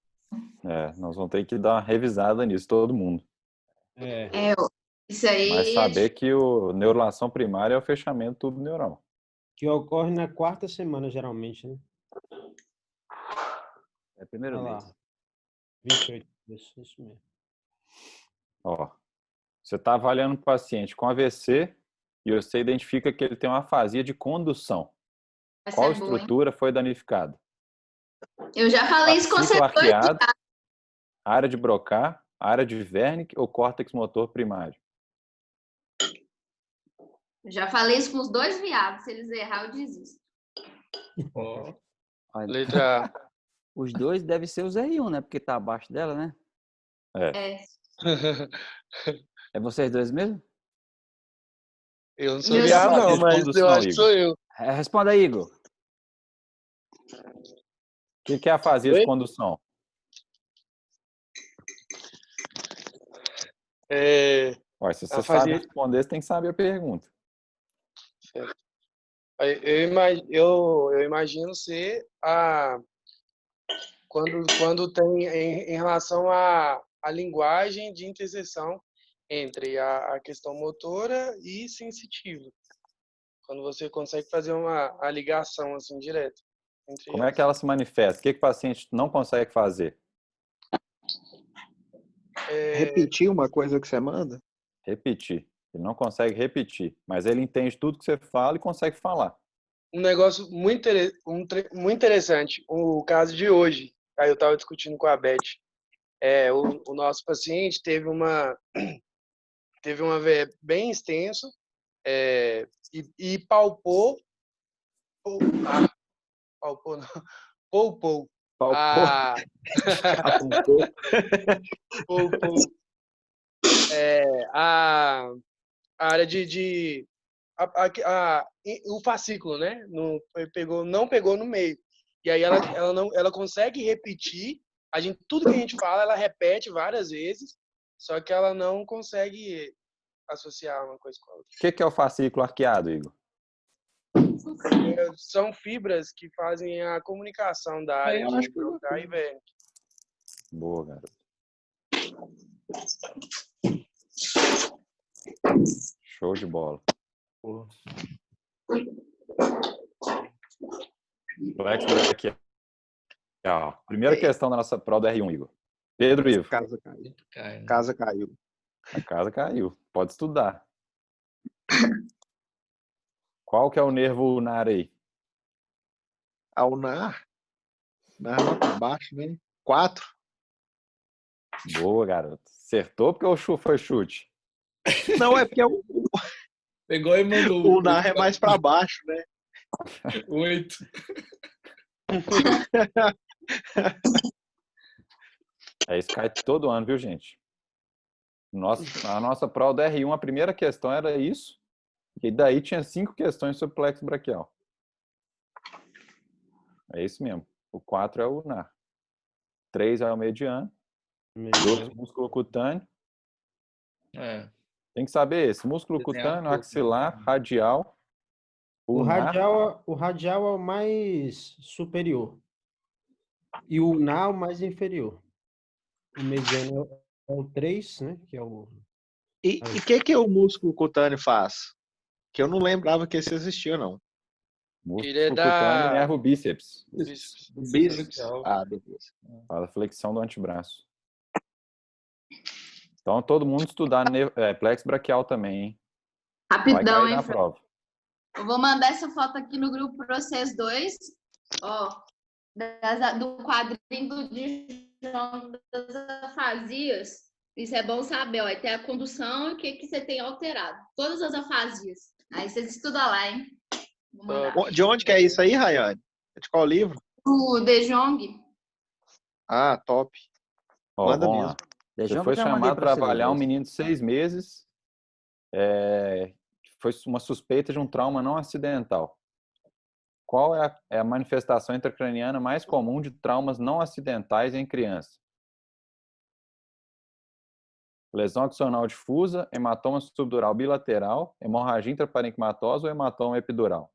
[SPEAKER 3] Nós vamos ter que dar uma revisada nisso, todo mundo.
[SPEAKER 8] Isso aí.
[SPEAKER 3] Mas saber que a neurulação primária é o fechamento do tubo neural.
[SPEAKER 4] Que ocorre na 4ª semana, geralmente, né?
[SPEAKER 2] É primeiro mês.
[SPEAKER 4] 28, isso mesmo.
[SPEAKER 3] Ó, você está avaliando um paciente com AVC e você identifica que ele tem uma afasia de condução. Qual estrutura foi danificada?
[SPEAKER 8] Eu já falei isso com você.
[SPEAKER 3] Arqueado, área de Broca, área de Wernicke ou córtex motor primário?
[SPEAKER 8] Eu já falei isso com os 2 viados. Se eles errar, eu desisto.
[SPEAKER 1] Letra A.
[SPEAKER 2] Os 2 devem ser os R1, né? Porque tá abaixo dela, né? É vocês 2 mesmo?
[SPEAKER 1] Eu não sou viado, não, mas eu acho que sou eu.
[SPEAKER 2] Responda aí, Igor.
[SPEAKER 3] O que é a afasia de condução? Se você sabe responder, você tem que saber a pergunta.
[SPEAKER 1] Certo. Eu imagino ser quando tem em relação à linguagem de interseção entre a questão motora e sensitiva. Quando você consegue fazer a ligação assim direta.
[SPEAKER 3] Como é que ela se manifesta? O que o paciente não consegue fazer?
[SPEAKER 5] Repetir uma coisa que você manda?
[SPEAKER 3] Repetir. Ele não consegue repetir, mas ele entende tudo que você fala e consegue falar.
[SPEAKER 1] Um negócio muito interessante, o caso de hoje. Aí eu estava discutindo com a Beth. O nosso paciente teve uma bem extenso e palpou a área o fascículo, né? Não pegou no meio. E aí ela consegue repetir, tudo que a gente fala, ela repete várias vezes, só que ela não consegue associar uma coisa com a outra.
[SPEAKER 3] O que é o fascículo arqueado, Igor?
[SPEAKER 1] São fibras que fazem a comunicação da área de Broca e Wernicke.
[SPEAKER 3] Boa, garoto. Show de bola. Flex braquial. Primeira questão da nossa prova da R1, Igor. Pedro Ivo.
[SPEAKER 5] Casa caiu.
[SPEAKER 6] Cai, né?
[SPEAKER 5] Casa caiu.
[SPEAKER 3] A casa caiu. Pode estudar. Qual que é o nervo ulnar aí?
[SPEAKER 5] A ulnar. Na nota baixa, né? 4.
[SPEAKER 3] Boa, garoto. Acertou porque o foi chute.
[SPEAKER 5] Não, é porque
[SPEAKER 6] Pegou e mandou.
[SPEAKER 5] o ulnar é mais para baixo, né?
[SPEAKER 6] 8.
[SPEAKER 3] Isso cai todo ano, viu, gente? A nossa prova do R1, a primeira questão era isso. E daí tinha 5 questões sobre plexo braquial. É isso mesmo. O 4 é o ulnar. 3 é o mediano. 2 músculo cutâneo. Tem que saber esse. Músculo cutâneo, axilar, radial.
[SPEAKER 4] O radial é o mais superior. E o ulnar é o mais inferior. O mediano é o 3, né? Que é o...
[SPEAKER 5] E o que o músculo cutâneo faz? Que eu não lembrava que esse existia, não.
[SPEAKER 3] Músculo
[SPEAKER 1] Ele é
[SPEAKER 3] cutâneo,
[SPEAKER 1] da...
[SPEAKER 3] nervo bíceps.
[SPEAKER 5] Bíceps. Ah, beleza.
[SPEAKER 3] Fala flexão do antebraço. Então, todo mundo estudar plexo braquial também, hein?
[SPEAKER 8] Rapidão,
[SPEAKER 3] Vai cair
[SPEAKER 8] hein,
[SPEAKER 3] na
[SPEAKER 8] Fran?
[SPEAKER 3] prova.
[SPEAKER 8] Eu vou mandar essa foto aqui no grupo para vocês dois. Ó, do quadrinho do Dijon das afasias. Isso é bom saber, ó. Tem a condução e o que você tem alterado. Todas as afasias. Aí vocês estudam lá, hein? Vou mandar.
[SPEAKER 5] De onde que é isso aí, Rayane? É de qual livro?
[SPEAKER 8] O De Jong.
[SPEAKER 5] Ah, top.
[SPEAKER 3] Ó,
[SPEAKER 5] Manda
[SPEAKER 3] vamos
[SPEAKER 5] mesmo.
[SPEAKER 3] lá.
[SPEAKER 2] De
[SPEAKER 3] Você
[SPEAKER 2] Jong
[SPEAKER 3] foi
[SPEAKER 2] eu já mandei
[SPEAKER 3] chamado
[SPEAKER 2] pra
[SPEAKER 3] para
[SPEAKER 2] vocês
[SPEAKER 3] avaliar um
[SPEAKER 2] dois.
[SPEAKER 3] menino de 6 meses. Foi uma suspeita de um trauma não acidental. Qual é a manifestação intracraniana mais comum de traumas não acidentais em criança? Lesão axonal difusa, hematoma subdural bilateral, hemorragia intraparenquimatosa ou hematoma epidural?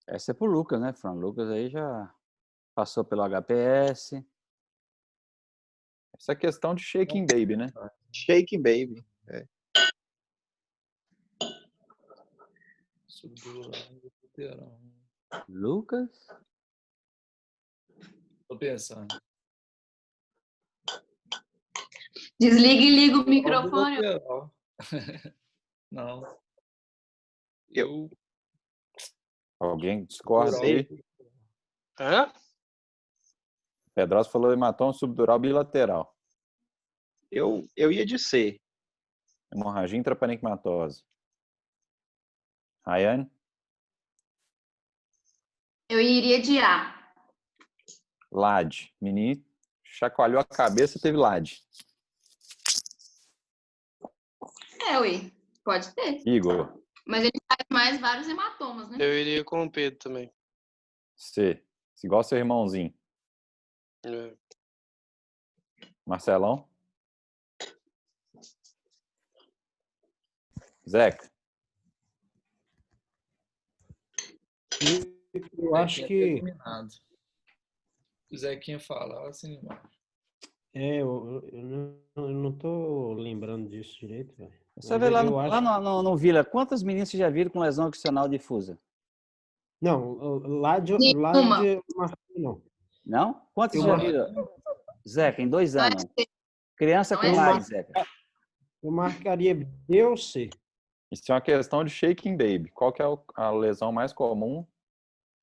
[SPEAKER 2] Essa é pro Lucas, né, Fran? Lucas aí já passou pelo HPS.
[SPEAKER 3] Essa é questão de shaking baby, né?
[SPEAKER 5] Shaking Baby. É.
[SPEAKER 2] Lucas?
[SPEAKER 6] Tô pensando.
[SPEAKER 8] Desliga e liga o microfone.
[SPEAKER 6] Não.
[SPEAKER 3] Alguém discorda aí?
[SPEAKER 1] Hã?
[SPEAKER 3] Pedrosa falou hematoma subdural bilateral.
[SPEAKER 5] Eu ia de C.
[SPEAKER 3] Hemorragia intraparenquimatosa. Rayane?
[SPEAKER 8] Eu iria de A.
[SPEAKER 3] LAD. Menino chacoalhou a cabeça, teve LAD.
[SPEAKER 8] Ué. Pode ter.
[SPEAKER 3] Igor?
[SPEAKER 8] Mas ele faz mais vários hematomas, né?
[SPEAKER 1] Eu iria com o Pedro também.
[SPEAKER 3] C. Igual seu irmãozinho.
[SPEAKER 1] É.
[SPEAKER 3] Marcelão? Zeca?
[SPEAKER 4] Eu acho que...
[SPEAKER 6] O Zequinha fala assim embaixo.
[SPEAKER 4] Eu não tô lembrando disso direito, velho.
[SPEAKER 2] Você vê lá, no Vila, quantos meninos vocês já viram com lesão axonal difusa?
[SPEAKER 4] Não, lá de não.
[SPEAKER 2] Não? Quantos já viram? Zeca, em 2 anos. Criança com LAD, Zeca.
[SPEAKER 4] Eu marcaria B ou C.
[SPEAKER 3] Isso é uma questão de shaking baby. Qual que é a lesão mais comum?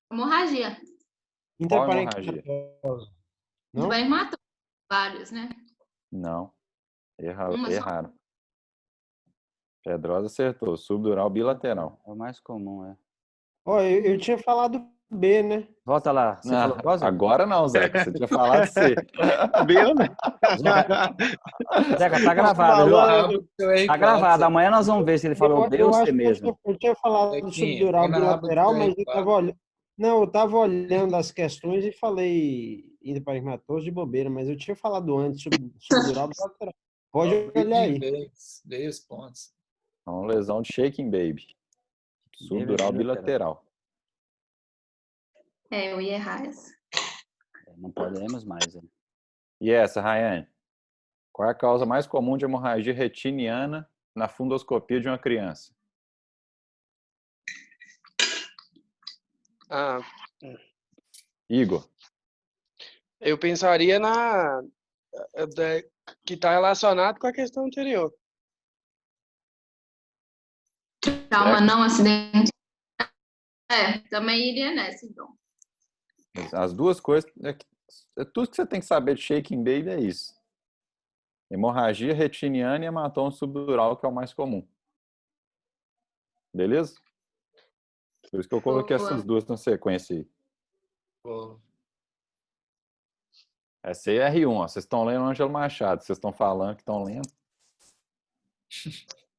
[SPEAKER 8] Hemorragia.
[SPEAKER 3] Qual hemorragia?
[SPEAKER 4] Não?
[SPEAKER 8] Vai matar vários, né?
[SPEAKER 3] Não. Erraram. Pedrosa acertou. Subdural bilateral.
[SPEAKER 2] É o mais comum, é.
[SPEAKER 4] Ó, eu tinha falado B, né?
[SPEAKER 2] Volta lá. Você falou qual, Zeca?
[SPEAKER 3] Agora não, Zeca. Você tinha falado C.
[SPEAKER 5] B, né?
[SPEAKER 2] Zeca, tá gravado, viu? Tá gravado. Amanhã nós vamos ver se ele falou B ou C mesmo.
[SPEAKER 4] Eu tinha falado do subdural bilateral, mas eu tava olhando... Não, eu tava olhando as questões e falei intraparenquimatoso de bobeira, mas eu tinha falado antes subdural bilateral. Pode olhar aí.
[SPEAKER 6] 10 pontos.
[SPEAKER 3] É uma lesão de shaking baby. Subdural bilateral.
[SPEAKER 8] Eu ia errar essa.
[SPEAKER 2] Não podemos mais.
[SPEAKER 3] E essa, Rayane? Qual é a causa mais comum de hemorragia retiniana na fundoscopia de uma criança?
[SPEAKER 1] Ah,
[SPEAKER 3] Igor.
[SPEAKER 1] eu pensaria que está relacionado com a questão anterior.
[SPEAKER 8] Trauma não acidente. Também iria nessa, então.
[SPEAKER 3] As duas coisas, tudo que você tem que saber de shaking baby é isso. Hemorragia retiniana e hematoma subdural, que é o mais comum. Beleza? Por isso que eu coloquei essas duas na sequência aí.
[SPEAKER 6] Boa.
[SPEAKER 3] Essa aí é R1, ó. Vocês estão lendo Ângelo Machado. Vocês estão falando que estão lendo.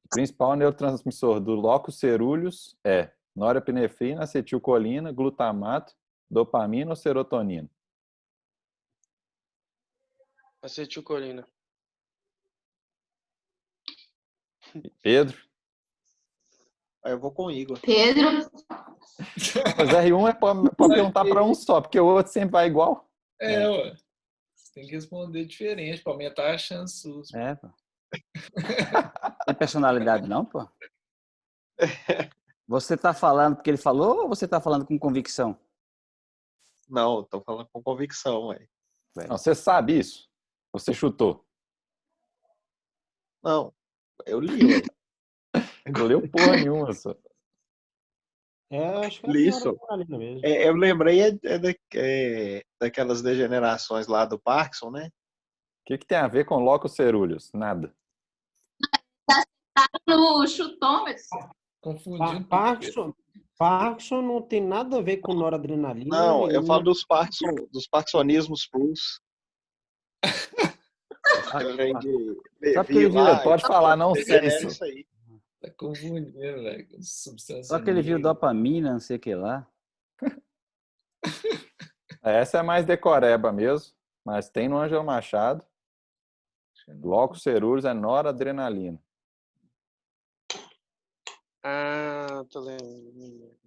[SPEAKER 3] O principal neurotransmissor do locus coeruleus é norepinefrina, acetilcolina, glutamato, dopamina ou serotonina?
[SPEAKER 1] Acetilcolina.
[SPEAKER 3] Pedro?
[SPEAKER 5] Eu vou com o Igor.
[SPEAKER 8] Pedro?
[SPEAKER 3] Mas R1 é para perguntar para um só, porque o outro sempre vai igual.
[SPEAKER 6] Ué. Você tem que responder diferente para aumentar a chance sua.
[SPEAKER 2] Pô. Tem personalidade não, pô? Você tá falando porque ele falou ou você tá falando com convicção?
[SPEAKER 5] Não, eu tô falando com convicção, ué.
[SPEAKER 3] Não, você sabe isso? Você chutou?
[SPEAKER 5] Não, eu li, ué.
[SPEAKER 3] Não leu porra nenhuma, só.
[SPEAKER 4] Acho que
[SPEAKER 5] Li isso.
[SPEAKER 4] mesmo.
[SPEAKER 5] Eu lembrei daquelas degenerações lá do Parkinson, né?
[SPEAKER 3] O que tem a ver com locus coeruleus? Nada.
[SPEAKER 8] No chutômetro.
[SPEAKER 6] Confundindo.
[SPEAKER 4] Parkinson não tem nada a ver com noradrenalina.
[SPEAKER 5] Não, eu falo dos Parkinsonismos plus.
[SPEAKER 3] Sabe que ele viu? Pode falar, não sei isso.
[SPEAKER 6] Tá confundindo, velho, com substância.
[SPEAKER 2] Só que ele viu dopamina, não sei o que lá.
[SPEAKER 3] Essa é mais decoreba mesmo, mas tem no Ângelo Machado. Locus coeruleus é noradrenalina.
[SPEAKER 1] Ah, tô lendo.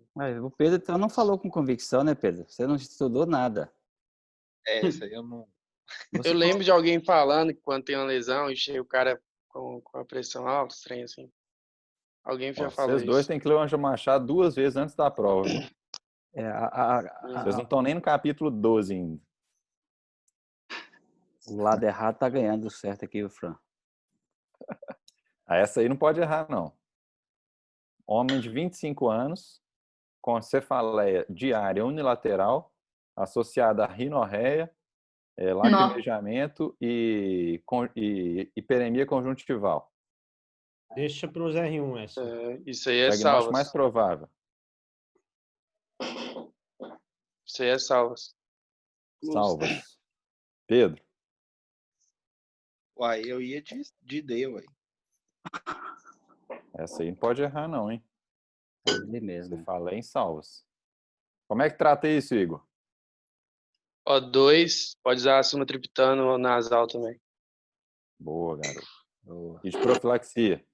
[SPEAKER 2] O Pedro então não falou com convicção, né, Pedro? Você não estudou nada.
[SPEAKER 5] Isso aí eu não...
[SPEAKER 1] Eu lembro de alguém falando que quando tem uma lesão, enche o cara com a pressão alta, estranho assim. Alguém já falou isso.
[SPEAKER 3] Vocês dois têm que ler o Ângelo Machado 2 vezes antes da prova. Vocês não estão nem no capítulo 12 ainda.
[SPEAKER 2] O lado errado tá ganhando certo aqui, o Fran.
[SPEAKER 3] Essa aí não pode errar, não. Homem de 25 anos, com cefaleia diária unilateral, associada a rinorreia, lacrimejamento e hiperemia conjuntival.
[SPEAKER 4] Deixa para os R1 essa.
[SPEAKER 1] Isso aí é
[SPEAKER 3] diagnóstico
[SPEAKER 1] salvas.
[SPEAKER 3] mais provável.
[SPEAKER 1] Isso aí é salvas.
[SPEAKER 3] Salvas. Pedro?
[SPEAKER 5] Uai, eu ia de D, uai.
[SPEAKER 3] Essa aí não pode errar, não, hein?
[SPEAKER 2] É ele mesmo.
[SPEAKER 3] Você fala em salvas. Como é que trata isso, Igor?
[SPEAKER 1] O2, pode usar sumatriptano nasal também.
[SPEAKER 3] Boa, garoto. Boa. E de profilaxia?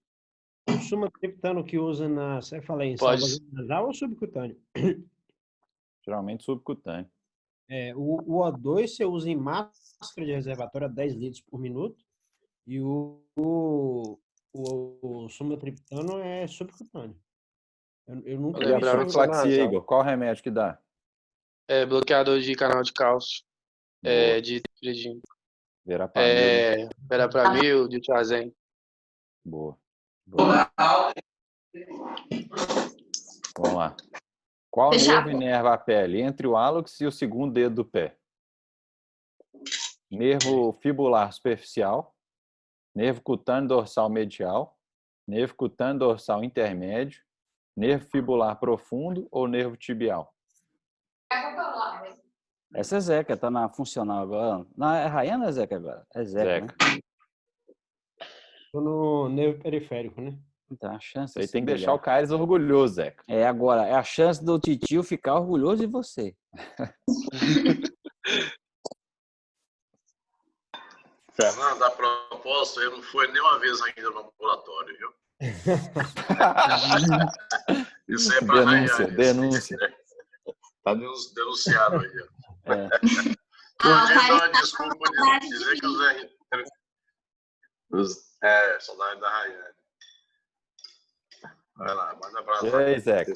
[SPEAKER 4] O sumatriptano que usa na cefaleia em
[SPEAKER 1] Pode.
[SPEAKER 4] salvas nasal ou subcutâneo?
[SPEAKER 3] Geralmente subcutâneo.
[SPEAKER 4] O O2 você usa em máscara de reservatório a 10 litros por minuto e o sumatriptano é subcutâneo. Eu nunca
[SPEAKER 3] E a
[SPEAKER 4] vi isso.
[SPEAKER 3] profilaxia, Igor? Qual remédio que dá?
[SPEAKER 1] Bloqueador de canal de cálcio. De tripridina. Verapamil, diltiazem.
[SPEAKER 3] Boa. Vamos lá. Qual nervo inerva a pele entre o hálux e o segundo dedo do pé? Nervo fibular superficial, nervo cutâneo dorsal medial, nervo cutâneo dorsal intermédio, nervo fibular profundo ou nervo tibial?
[SPEAKER 2] Essa é Zeca, tá na funcional agora. Não, é Rayana ou é Zeca agora? É Zeca, né?
[SPEAKER 4] Tô no nervo periférico, né?
[SPEAKER 2] Então, a chance
[SPEAKER 3] Aí tem que deixar o Caires orgulhoso, Zeca.
[SPEAKER 2] Agora, é a chance do titio ficar orgulhoso de você.
[SPEAKER 9] Fernando, a propósito, ele não foi nem uma vez ainda no ambulatório, viu? Isso é para
[SPEAKER 3] denúncia.
[SPEAKER 9] Está denunciado aí.
[SPEAKER 8] O
[SPEAKER 9] Uma desculpa de dizer que os saudade da Rayane. Vai lá, manda pra
[SPEAKER 3] E
[SPEAKER 9] lá.
[SPEAKER 3] aí, Zeca?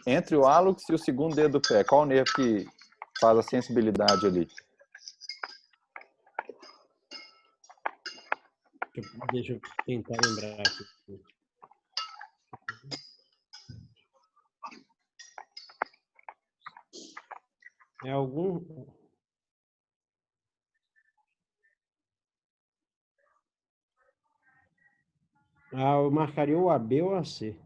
[SPEAKER 3] Entre o hálux e o segundo dedo do pé, qual o nervo que faz a sensibilidade ali?
[SPEAKER 4] Deixa eu tentar lembrar aqui. É algum... eu marcaria o AB ou AC.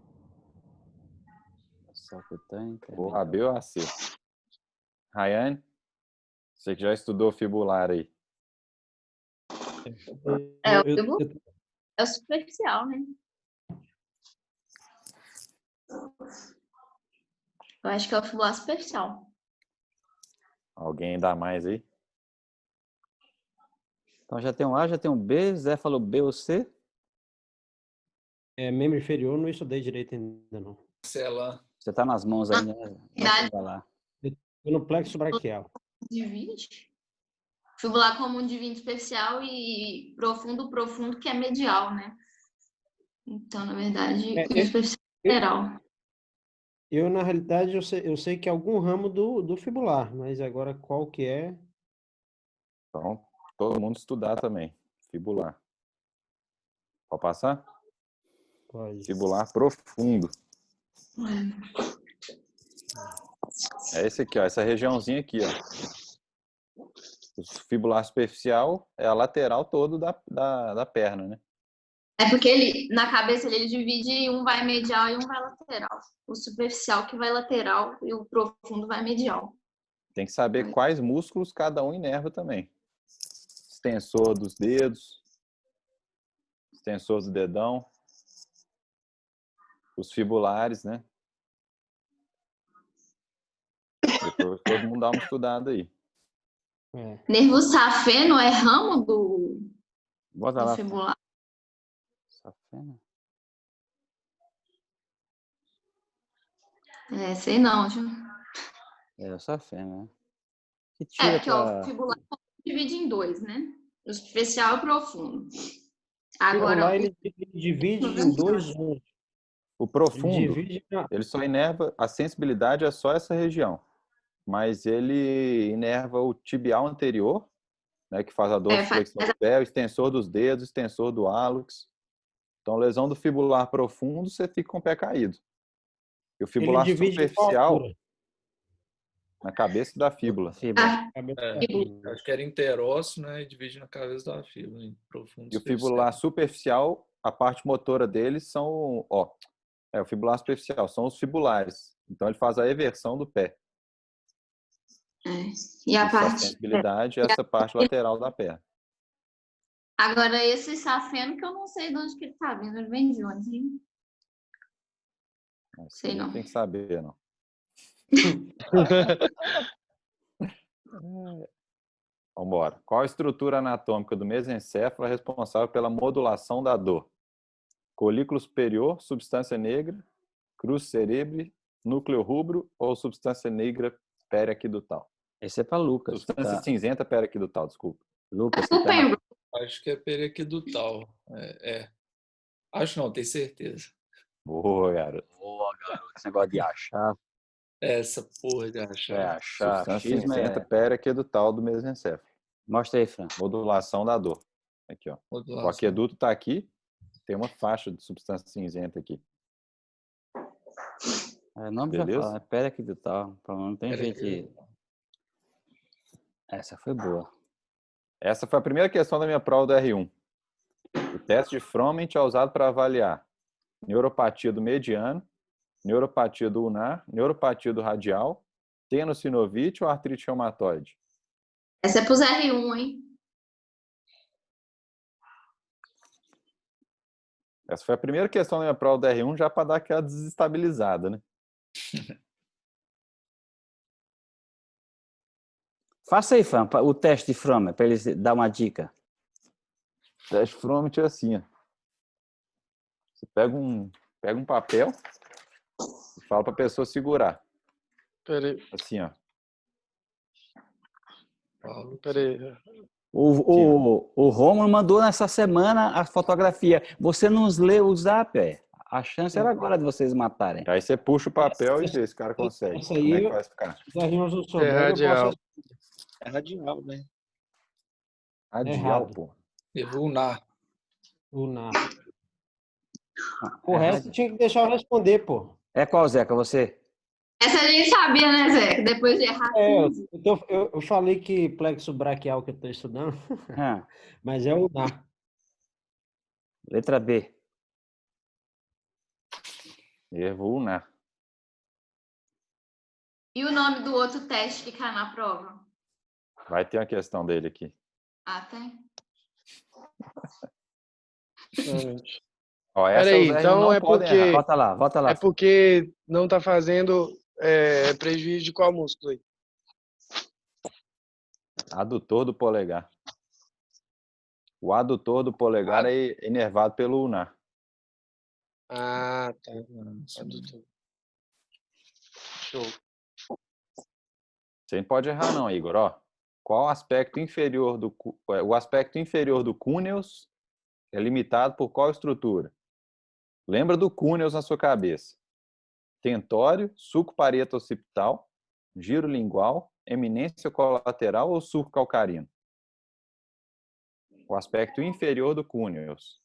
[SPEAKER 3] O AB ou AC? Rayane? Você que já estudou fibular aí.
[SPEAKER 8] É o superficial, né? Eu acho que é o fibular superficial.
[SPEAKER 3] Alguém dá mais aí?
[SPEAKER 2] Então já tem um A, já tem um B. Zé falou B ou C?
[SPEAKER 4] Membro inferior, não estudei direito ainda, não.
[SPEAKER 6] Sei lá.
[SPEAKER 2] Você tá nas mãos aí, né? Vai chegar lá.
[SPEAKER 4] Tô no plexo braquial.
[SPEAKER 8] Divide. Fibular comum divide superficial e profundo, que é medial, né? Então, na verdade, o superficial é lateral.
[SPEAKER 4] Eu, na realidade, eu sei que é algum ramo do fibular, mas agora qual que é?
[SPEAKER 3] Então, todo mundo estudar também. Fibular. Pode passar?
[SPEAKER 4] Pode.
[SPEAKER 3] Fibular profundo. É esse aqui, ó. Essa regiãozinha aqui, ó. O fibular superficial é a lateral todo da perna, né?
[SPEAKER 8] É porque na cabeça ele divide e um vai medial e um vai lateral. O superficial que vai lateral e o profundo vai medial.
[SPEAKER 3] Tem que saber quais músculos cada um inerva também. Extensor dos dedos, extensor do dedão, os fibulares, né? Depois todo mundo dá uma estudada aí.
[SPEAKER 8] Nervo safeno é ramo do fibular?
[SPEAKER 2] Safena?
[SPEAKER 8] Sei não, viu?
[SPEAKER 2] É o safena, né? Que tira
[SPEAKER 8] porque o fibular divide em dois, né? O superficial e o profundo.
[SPEAKER 4] Agora, ele divide em dois zonas.
[SPEAKER 3] O profundo, ele só inerva, a sensibilidade é só essa região. Mas ele inerva o tibial anterior, né, que faz a dorsiflexão do pé, o extensor dos dedos, o extensor do hálux. Então, lesão do fibular profundo, você fica com o pé caído. E o fibular superficial, na cabeça da fíbula.
[SPEAKER 6] Acho que era interósseo, né? E divide na cabeça da fíbula. Profundo,
[SPEAKER 3] e o fibular superficial, a parte motora dele são... o fibular superficial, são os fibulares. Então, ele faz a eversão do pé.
[SPEAKER 8] E a parte...
[SPEAKER 3] sensibilidade é essa parte lateral da perna.
[SPEAKER 8] Agora, esse safeno que eu não sei de onde que ele tá vindo. Ele vem de onde, hein? Sei não.
[SPEAKER 3] Tem que saber, não. Vambora. Qual a estrutura anatômica do mesencéfalo é responsável pela modulação da dor? Colículo superior, substância negra, crus cerebri, núcleo rubro ou substância negra periaquidutal?
[SPEAKER 2] Esse é para Lucas.
[SPEAKER 3] Substância cinzenta periaquidutal, desculpa.
[SPEAKER 2] Lucas,
[SPEAKER 6] acho que é periaquidutal. Acho não, tenho certeza.
[SPEAKER 3] Boa, garoto.
[SPEAKER 2] Esse negócio de achar.
[SPEAKER 6] Essa porra de achar.
[SPEAKER 3] Substância cinzenta periaquidutal do mesencéfalo.
[SPEAKER 2] Mostra aí, Fran.
[SPEAKER 3] Modulação da dor. Aqui, ó.
[SPEAKER 6] Modulação.
[SPEAKER 3] O aqueduto está aqui. Tem uma faixa de substância cinzenta aqui.
[SPEAKER 2] O nome já fala, é periaquidutal. Não tem jeito. Essa foi boa.
[SPEAKER 3] Essa foi a primeira questão da minha prova do R1. O teste de Froment é usado para avaliar neuropatia do mediano, neuropatia do ulnar, neuropatia do radial, tenossinovite ou artrite reumatoide?
[SPEAKER 8] Essa é para os R1, hein?
[SPEAKER 3] Essa foi a primeira questão da minha prova do R1, já para dar aquela desestabilizada, né?
[SPEAKER 2] Faça aí, Fran, o teste de Fromm, para eles dar uma dica.
[SPEAKER 3] O teste de Fromm é assim, ó. Você pega um papel e fala para a pessoa segurar.
[SPEAKER 1] Peraí.
[SPEAKER 3] Assim, ó.
[SPEAKER 1] Peraí.
[SPEAKER 2] O Romulo mandou nessa semana a fotografia. Você nos leu o zap, A chance era agora de vocês matarem.
[SPEAKER 3] Aí você puxa o papel e vê se o cara consegue.
[SPEAKER 4] Essa
[SPEAKER 3] Como é que
[SPEAKER 4] aí,
[SPEAKER 3] vai ficar?
[SPEAKER 4] se a rimas não
[SPEAKER 1] É
[SPEAKER 4] souber, eu
[SPEAKER 1] radial.
[SPEAKER 4] posso
[SPEAKER 5] É radial, né?
[SPEAKER 3] Radial,
[SPEAKER 4] errado.
[SPEAKER 3] pô.
[SPEAKER 6] Evunar.
[SPEAKER 4] Lunar.
[SPEAKER 2] Ah,
[SPEAKER 4] O resto tinha que deixar eu responder, pô.
[SPEAKER 2] É qual, Zeca? Você?
[SPEAKER 8] Essa a gente sabia, né, Zé? Depois de errar.
[SPEAKER 4] Eu falei que plexo braquial que eu estou estudando,
[SPEAKER 2] Ah,
[SPEAKER 4] mas é o lunar.
[SPEAKER 2] letra B.
[SPEAKER 3] Evunar.
[SPEAKER 8] E o nome do outro teste que cai na prova?
[SPEAKER 3] Vai ter uma questão dele aqui.
[SPEAKER 8] Ah, tem?
[SPEAKER 1] Realmente.
[SPEAKER 3] Ó, essa
[SPEAKER 1] Peraí,
[SPEAKER 3] os R1
[SPEAKER 1] então
[SPEAKER 3] não
[SPEAKER 1] é
[SPEAKER 3] podem errar.
[SPEAKER 1] porque,
[SPEAKER 2] Volta lá.
[SPEAKER 1] é porque não tá fazendo prejuízo de qual músculo aí?
[SPEAKER 3] Adutor do polegar. O adutor do polegar é inervado pelo ulnar.
[SPEAKER 1] Ah, tá. Adutor. Show.
[SPEAKER 3] Você não pode errar não, Igor. Ó, qual o aspecto inferior do cúneus é limitado por qual estrutura? Lembra do cúneus na sua cabeça. Tentório, sulco parieto occipital, giro lingual, eminência colateral ou sulco calcarino? O aspecto inferior do cúneus.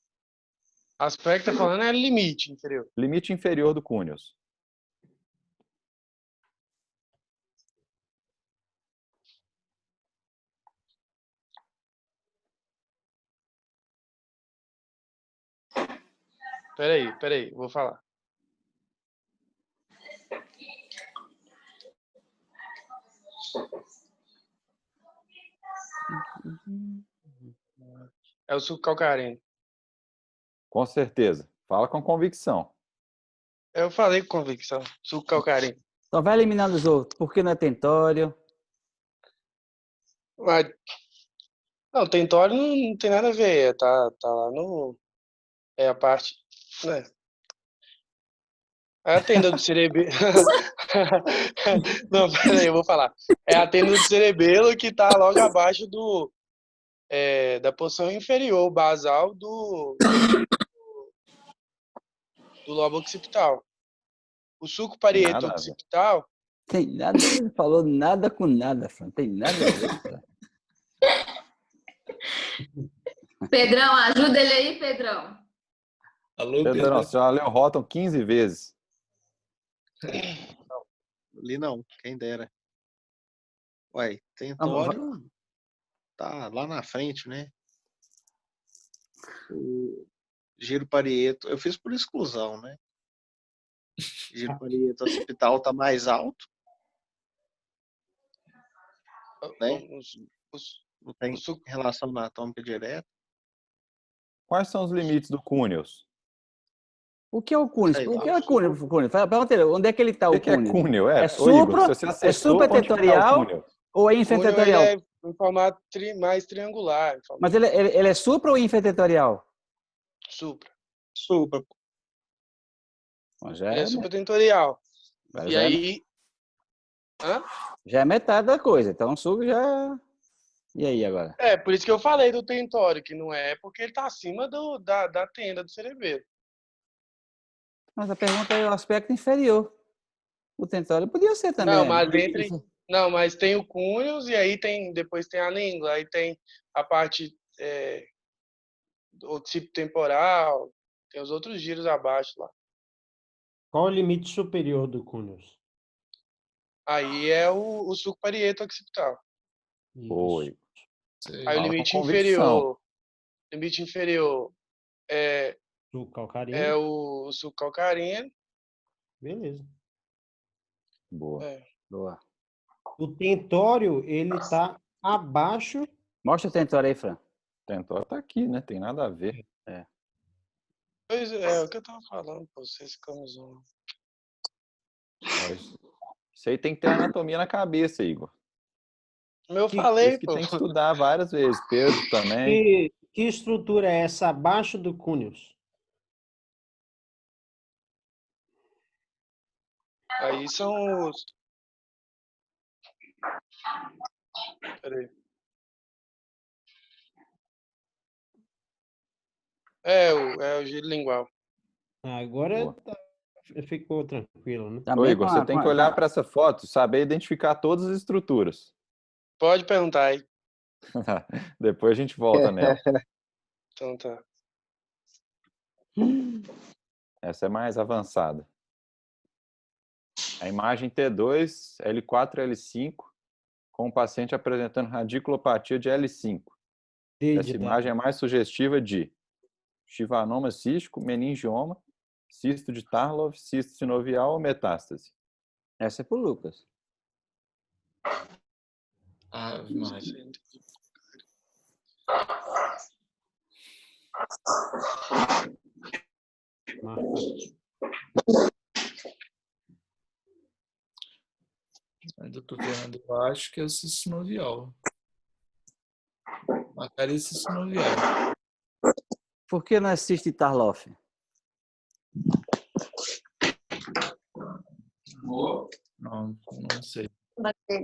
[SPEAKER 1] Aspecto tá falando é limite inferior.
[SPEAKER 3] Limite inferior do cúneus.
[SPEAKER 1] Peraí, vou falar. É o sulco calcareno.
[SPEAKER 3] Com certeza. Fala com convicção.
[SPEAKER 1] Eu falei com convicção. Sulco calcareno.
[SPEAKER 2] Só vai eliminando os outros. Por que não é tentório?
[SPEAKER 1] Mas, não, tentório não tem nada a ver. Tá lá no... É a parte... Né? É a tenda do cerebelo. Não, peraí, eu vou falar. É a tenda do cerebelo que tá logo abaixo da porção inferior basal do lobo occipital. O sulco parieto
[SPEAKER 3] Nada a ver.
[SPEAKER 1] occipital,
[SPEAKER 2] Tem nada, ele falou nada com nada, Fran. Tem nada a ver, cara.
[SPEAKER 8] Pedrão, ajuda ele aí, Pedrão.
[SPEAKER 6] Alô,
[SPEAKER 3] Pedro,
[SPEAKER 6] Pedro.
[SPEAKER 3] você já leu Róton 15 vezes.
[SPEAKER 5] Ali não, quem dera. Ué, tentório tá lá na frente, né? O giro parieto, eu fiz por exclusão, né? Giro parieto occipital tá mais alto, né? Não tem
[SPEAKER 1] o sulco,
[SPEAKER 5] relação anatômica direta.
[SPEAKER 3] Quais são os limites do cúneus?
[SPEAKER 2] O que é o cúneus?
[SPEAKER 5] Sei
[SPEAKER 2] O
[SPEAKER 5] lá.
[SPEAKER 2] que é o cúneus? Pergunta ele, onde é que ele está,
[SPEAKER 3] O
[SPEAKER 2] o
[SPEAKER 3] que é
[SPEAKER 2] cúneus?
[SPEAKER 3] cúneo?
[SPEAKER 2] É
[SPEAKER 3] Ô, Igor,
[SPEAKER 2] supra,
[SPEAKER 3] se você
[SPEAKER 2] é
[SPEAKER 3] acertou, onde que tá o
[SPEAKER 2] supratentorial
[SPEAKER 3] cúneo?
[SPEAKER 2] ou é
[SPEAKER 1] o cúneo, ele
[SPEAKER 2] infratentorial?
[SPEAKER 1] é em formato mais triangular. Em formato
[SPEAKER 2] Mas ele é supra ou infratentorial?
[SPEAKER 1] supra.
[SPEAKER 5] Supra.
[SPEAKER 2] Já
[SPEAKER 1] Ele é
[SPEAKER 2] é,
[SPEAKER 1] supratentorial. E
[SPEAKER 2] já,
[SPEAKER 1] aí... Hã?
[SPEAKER 2] já é metade da coisa. Então, o suco já... E aí, agora?
[SPEAKER 1] É, por isso que eu falei do tentório, que não é porque ele tá acima da tenda do cerebelo.
[SPEAKER 2] Mas a pergunta é o aspecto inferior. O tentório podia ser também.
[SPEAKER 1] Não,
[SPEAKER 2] Né?
[SPEAKER 1] mas Não, mas tem o cúneus e aí depois tem a língua, aí tem a parte occipitotemporal, tem os outros giros abaixo lá.
[SPEAKER 4] Qual o limite superior do cúneus?
[SPEAKER 1] Aí é o sulco parieto occipital.
[SPEAKER 3] Oi.
[SPEAKER 6] Sei.
[SPEAKER 1] Aí o
[SPEAKER 3] Fala com
[SPEAKER 1] limite
[SPEAKER 3] convicção.
[SPEAKER 1] inferior é
[SPEAKER 4] Do calcarino?
[SPEAKER 1] o sulco calcarino.
[SPEAKER 4] Beleza.
[SPEAKER 3] Boa.
[SPEAKER 2] Boa.
[SPEAKER 4] O tentório, ele tá abaixo.
[SPEAKER 2] Mostra o tentório aí, Fran.
[SPEAKER 3] Tentório tá aqui, né? Tem nada a ver.
[SPEAKER 1] Pois é o que eu tava falando, pô, vocês ficam zoando.
[SPEAKER 3] Isso aí tem que ter anatomia na cabeça, Igor.
[SPEAKER 1] Eu
[SPEAKER 4] Que-
[SPEAKER 3] Por
[SPEAKER 1] falei,
[SPEAKER 3] isso que
[SPEAKER 1] pô.
[SPEAKER 3] tem que estudar várias vezes. Pedro também.
[SPEAKER 4] Que estrutura é essa abaixo do cúneus?
[SPEAKER 1] Aí são os... Peraí. É o giro lingual.
[SPEAKER 4] Agora ficou tranquilo, né?
[SPEAKER 3] Ô,
[SPEAKER 2] Também
[SPEAKER 3] Igor, você tem que olhar para essa foto, saber identificar todas as estruturas.
[SPEAKER 1] Pode perguntar aí.
[SPEAKER 3] Depois a gente volta nela.
[SPEAKER 1] Então tá.
[SPEAKER 3] Essa é mais avançada. A imagem T2, L4, L5, com o paciente apresentando radiculopatia de L5. Essa imagem é mais sugestiva de chivanoma cístico, meningioma, cisto de Tarlov, cisto sinovial ou metástase.
[SPEAKER 2] Essa é pro Lucas.
[SPEAKER 6] Ave Maria. Doutor Fernando, eu acho que é o cisto sinovial. Marcaria cisto sinovial.
[SPEAKER 2] Por que não é cisto de Tarloff?
[SPEAKER 6] Não sei.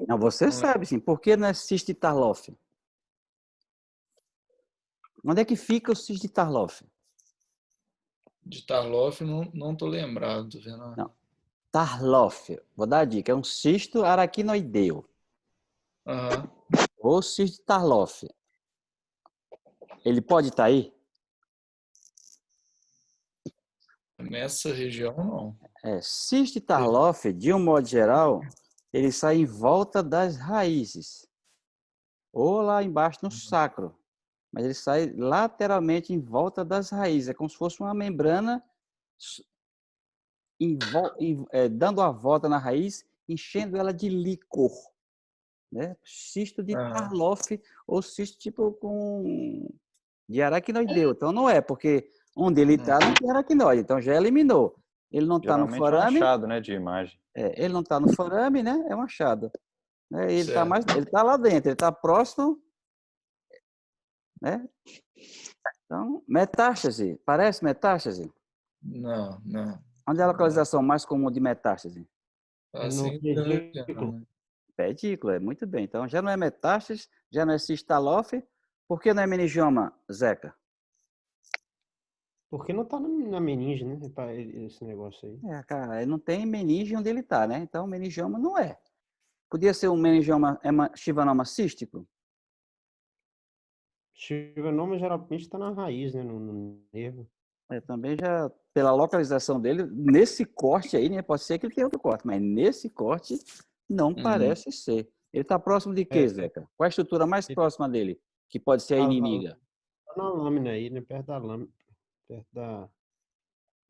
[SPEAKER 2] Não, você sabe, sim. Por que não é cisto de Tarloff? Onde é que fica o cisto de Tarloff?
[SPEAKER 6] De Tarloff, não estou lembrado, Fernando.
[SPEAKER 2] Não. Tarloff, vou dar a dica, é um cisto araquinoideu.
[SPEAKER 6] Aham.
[SPEAKER 2] Ou cisto de Tarloff. Ele pode estar aí?
[SPEAKER 6] Nessa região, não.
[SPEAKER 2] Cisto de Tarloff, de um modo geral, ele sai em volta das raízes. Ou lá embaixo no sacro. Mas ele sai lateralmente em volta das raízes. É como se fosse uma membrana dando a volta na raiz, enchendo ela de líquor. Né? Cisto de Tarloff ou cisto tipo de aracnoideu. Então não é, porque onde ele está não tem aracnoide, então já eliminou. Ele não está no
[SPEAKER 3] Geralmente
[SPEAKER 2] forame.
[SPEAKER 3] É um achado, né, de imagem.
[SPEAKER 2] Ele não está no forame, né? É um achado. Ele está lá dentro, ele está próximo, né? Então, metástase, parece metástase?
[SPEAKER 6] Não.
[SPEAKER 2] Onde é a localização mais comum de metástase?
[SPEAKER 6] Assim,
[SPEAKER 2] Pedículo, muito bem. Então, já não é metástase, já não é cisto Tarloff. Por que não é meningioma, Zeca?
[SPEAKER 4] Porque não tá na meninge, né? Esse negócio aí.
[SPEAKER 2] Cara, não tem meninge onde ele está, né? Então, meningioma não é. Podia ser um meningioma chivanoma cístico?
[SPEAKER 4] Chivanoma geralmente está na raiz, né? No nervo.
[SPEAKER 2] Também já, pela localização dele, nesse corte aí, né? Pode ser que ele tenha outro corte, mas nesse corte não parece ser. Ele está próximo de quê, Zeca? Qual a estrutura mais próxima dele, que pode ser a inimiga?
[SPEAKER 4] Tá na lâmina aí, né? Perto da lâmina. Perto da...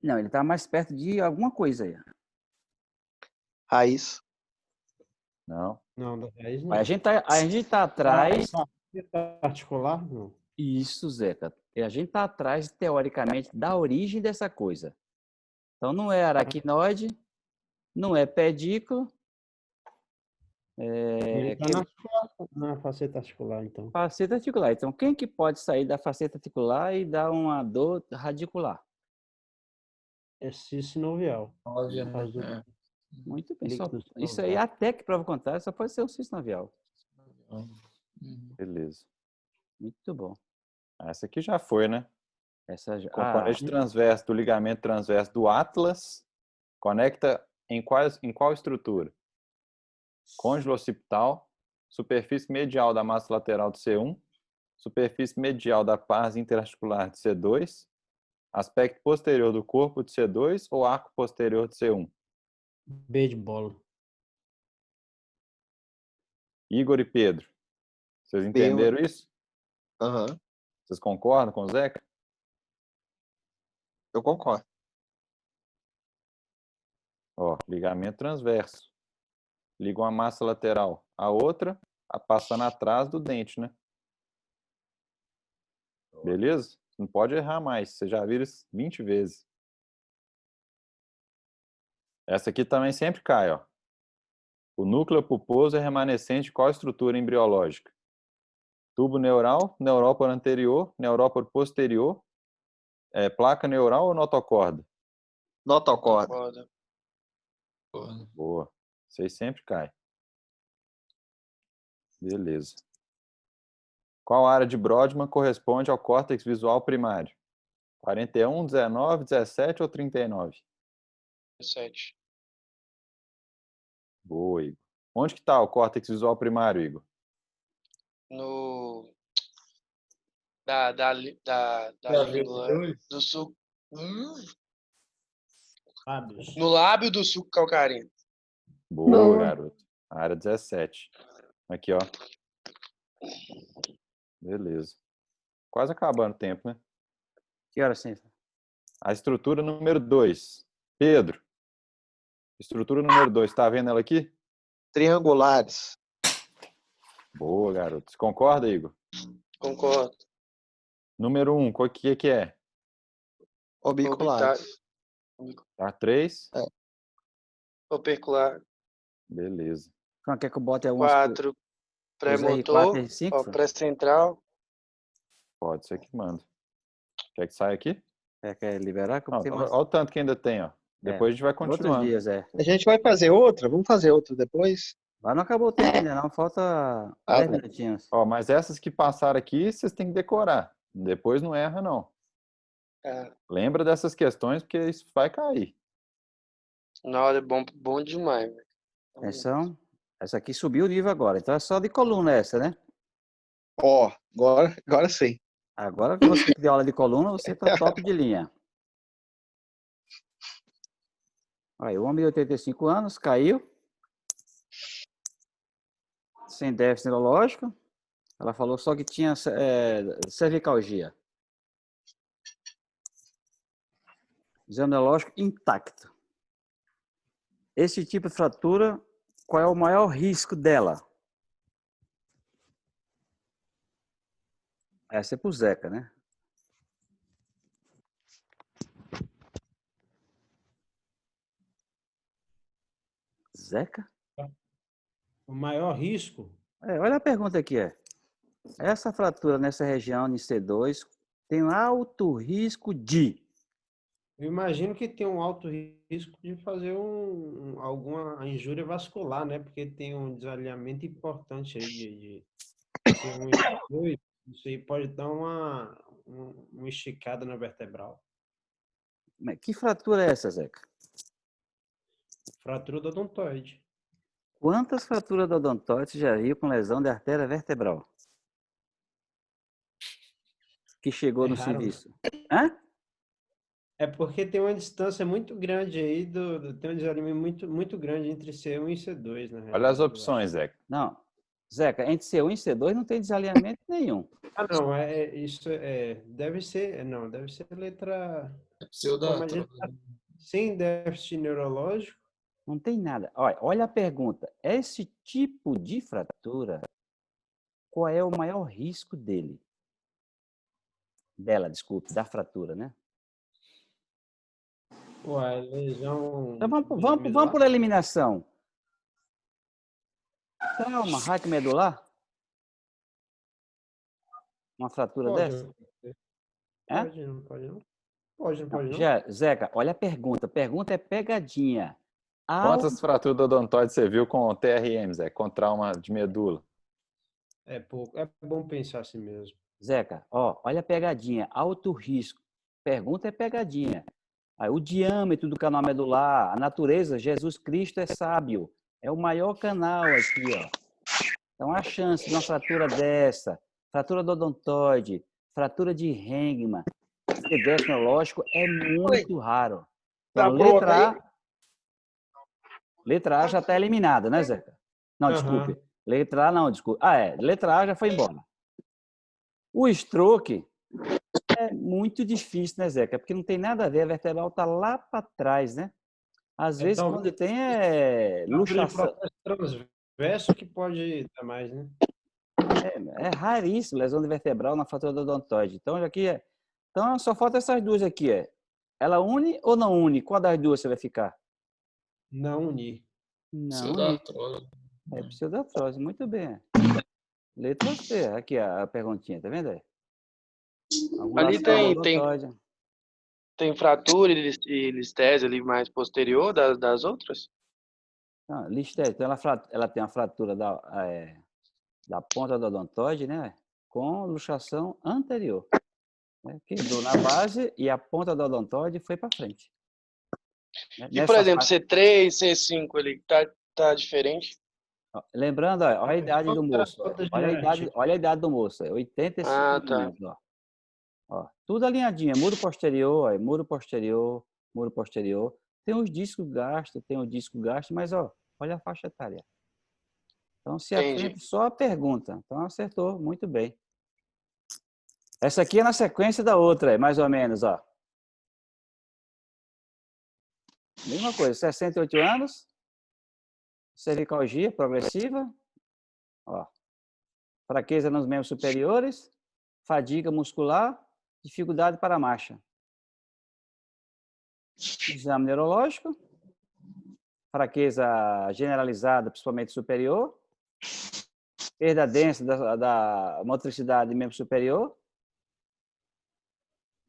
[SPEAKER 2] Não, ele está mais perto de alguma coisa aí.
[SPEAKER 5] Raiz.
[SPEAKER 4] Não, da raiz não.
[SPEAKER 2] A gente tá atrás...
[SPEAKER 4] Articular, não.
[SPEAKER 2] Isso, Zeca. A gente está atrás, teoricamente, da origem dessa coisa. Então, não é aracnoide, não é pedículo.
[SPEAKER 4] Ele está na faceta articular, então.
[SPEAKER 2] Faceta articular. Então, quem que pode sair da faceta articular e dar uma dor radicular?
[SPEAKER 4] É cisto sinovial.
[SPEAKER 2] Muito bem. Isso aí, até que prova o contrário, só pode ser um cisto sinovial.
[SPEAKER 3] Beleza.
[SPEAKER 2] Muito bom.
[SPEAKER 3] Essa aqui já foi, né?
[SPEAKER 2] Componente
[SPEAKER 3] transverso do ligamento transverso do Atlas conecta em qual estrutura? Côndilo occipital, superfície medial da massa lateral de C1, superfície medial da pars interarticular de C2, aspecto posterior do corpo de C2 ou arco posterior de C1?
[SPEAKER 4] B de bola.
[SPEAKER 3] Igor e Pedro, vocês entenderam isso?
[SPEAKER 5] Aham.
[SPEAKER 3] Vocês concordam com o Zeca?
[SPEAKER 5] Eu concordo.
[SPEAKER 3] Ligamento transverso. Liga uma massa lateral à outra, passando atrás do dente, né? Beleza? Não pode errar mais. Você já viu isso 20 vezes. Essa aqui também sempre cai, ó. O núcleo pulposo é remanescente de qual estrutura embriológica? Tubo neural, neuróporo anterior, neuróporo posterior, placa neural ou notocorda?
[SPEAKER 5] Notocorda.
[SPEAKER 3] Boa. Vocês sempre caem. Beleza. Qual área de Brodmann corresponde ao córtex visual primário? 41, 19, 17 ou 39?
[SPEAKER 1] 17.
[SPEAKER 3] Boa, Igor. Onde que está o córtex visual primário, Igor?
[SPEAKER 1] No. Da
[SPEAKER 6] Da
[SPEAKER 1] língua
[SPEAKER 6] V2?
[SPEAKER 1] do sul.
[SPEAKER 4] Lábios.
[SPEAKER 1] No lábio do sul calcarino.
[SPEAKER 3] Boa,
[SPEAKER 8] Boa.
[SPEAKER 3] garoto. Área 17. Aqui, ó. Beleza. Quase acabando o tempo, né?
[SPEAKER 2] Que hora sim?
[SPEAKER 3] A estrutura número 2. Pedro. Estrutura número 2. Tá vendo ela aqui?
[SPEAKER 5] Triangulares.
[SPEAKER 3] Boa, garoto. Você concorda, Igor?
[SPEAKER 1] Concordo.
[SPEAKER 3] Número 1. O que é?
[SPEAKER 5] Orbiculares.
[SPEAKER 3] Tá 3.
[SPEAKER 1] Opercular.
[SPEAKER 3] Beleza.
[SPEAKER 2] Então, quer que eu bote algumas
[SPEAKER 1] 4.
[SPEAKER 2] os
[SPEAKER 1] Pré-motor.
[SPEAKER 2] R4 e R5?
[SPEAKER 1] Ó, pré-central.
[SPEAKER 3] Pode ser que manda. Quer que saia aqui?
[SPEAKER 2] Quer liberar? Que eu tenho mais...
[SPEAKER 3] Olha o tanto que ainda tem, ó. Depois a gente vai
[SPEAKER 2] Outros
[SPEAKER 3] continuando.
[SPEAKER 2] dias,
[SPEAKER 5] A gente vai fazer outra? Vamos fazer outra depois?
[SPEAKER 2] Mas não acabou o tempo ainda, não. Falta 10 minutinhos.
[SPEAKER 3] Ó, mas essas que passaram aqui, vocês têm que decorar. Depois não erra, não. Lembra dessas questões, porque isso vai cair.
[SPEAKER 1] Não, é bom demais.
[SPEAKER 2] Essa aqui subiu o nível agora. Então é só de coluna essa, né?
[SPEAKER 5] Ó, agora sim.
[SPEAKER 2] Agora que você deu aula de coluna, você tá top de linha. Aí, o homem de 85 anos caiu. Sem déficit neurológico. Ela falou só que tinha cervicalgia. Exame neurológico intacto. Esse tipo de fratura, qual é o maior risco dela? Essa é pro Zeca, né? Zeca?
[SPEAKER 4] O maior risco?
[SPEAKER 2] Olha a pergunta aqui, Essa fratura nessa região de C2 tem um alto risco de...
[SPEAKER 4] Eu imagino que tem um alto risco de fazer alguma injúria vascular, né? Porque tem um desalinhamento importante aí de C1 e C2. Isso aí pode dar uma esticada na vertebral.
[SPEAKER 2] Mas que fratura é essa, Zeca?
[SPEAKER 4] Fratura do odontoide.
[SPEAKER 2] Quantas fraturas do odontoide você já viu com lesão de artéria vertebral? Que chegou no
[SPEAKER 4] raro,
[SPEAKER 2] serviço. Hã?
[SPEAKER 4] É porque tem uma distância muito grande aí, tem um desalinhamento muito grande entre C1 e C2, na realidade.
[SPEAKER 3] Olha as opções, Zeca.
[SPEAKER 2] Não. Zeca, entre C1 e C2 não tem desalinhamento nenhum.
[SPEAKER 4] Ah, não, deve ser letra... Sem déficit neurológico.
[SPEAKER 2] Não tem nada. Olha a pergunta. Esse tipo de fratura, qual é o maior risco dele? Desculpe, da fratura, né?
[SPEAKER 4] Ué, lesão...
[SPEAKER 2] Então vamos por eliminação. Trauma raquimedular? Uma fratura dessa?
[SPEAKER 4] Pode, não pode não? Pode, não pode não?
[SPEAKER 2] Zeca, olha a pergunta. A pergunta é pegadinha.
[SPEAKER 3] Quantas fraturas do odontoide você viu com TRM, Zeca? Com trauma de medula?
[SPEAKER 4] É pouco. É bom pensar assim mesmo.
[SPEAKER 2] Zeca, olha a pegadinha. Alto risco. Pergunta é pegadinha. Aí, o diâmetro do canal medular, a natureza, Jesus Cristo é sábio. É o maior canal aqui, ó. Então, a chance de uma fratura dessa, fratura do odontoide, fratura de Hengman, de déficit neurológico é muito raro. Então, letra A já está eliminada, né, Zeca? Não, desculpe. Letra A não, desculpe. Letra A já foi embora. O stroke é muito difícil, né, Zeca? Porque não tem nada a ver, a vertebral está lá para trás, né? Às vezes, quando tem luxação.
[SPEAKER 4] Transverso que pode dar mais, né?
[SPEAKER 2] É raríssimo lesão de vertebral na fratura do odontoide. Então, então, só falta essas duas aqui, Ela une ou não une? Qual das duas você vai ficar?
[SPEAKER 4] Não unir.
[SPEAKER 2] Não unir. É pseudartrose, muito bem. Letra C, aqui a perguntinha, tá vendo aí?
[SPEAKER 1] Ali tem fratura e listese ali mais posterior das outras?
[SPEAKER 2] Não, listese, então ela tem uma fratura da ponta do odontoide, né? Com luxação anterior. né? Quebrou na base e a ponta do odontoide foi para frente. Né?
[SPEAKER 1] E, por exemplo, C3, C5, ele tá diferente?
[SPEAKER 2] Lembrando, olha a idade do moço. Olha a idade do moço. 85
[SPEAKER 1] tá.
[SPEAKER 2] anos. Ó, tudo alinhadinho. Muro posterior, ó, muro posterior, muro posterior. Tem os discos gastos, mas olha a faixa etária. Então, se atente só a pergunta. Então, acertou muito bem. Essa aqui é na sequência da outra, mais ou menos, ó. Mesma coisa, 68 anos, cervicalgia progressiva, ó. Fraqueza nos membros superiores, fadiga muscular, dificuldade para a marcha. Exame neurológico, fraqueza generalizada, principalmente superior, perda densa da motricidade do membro superior,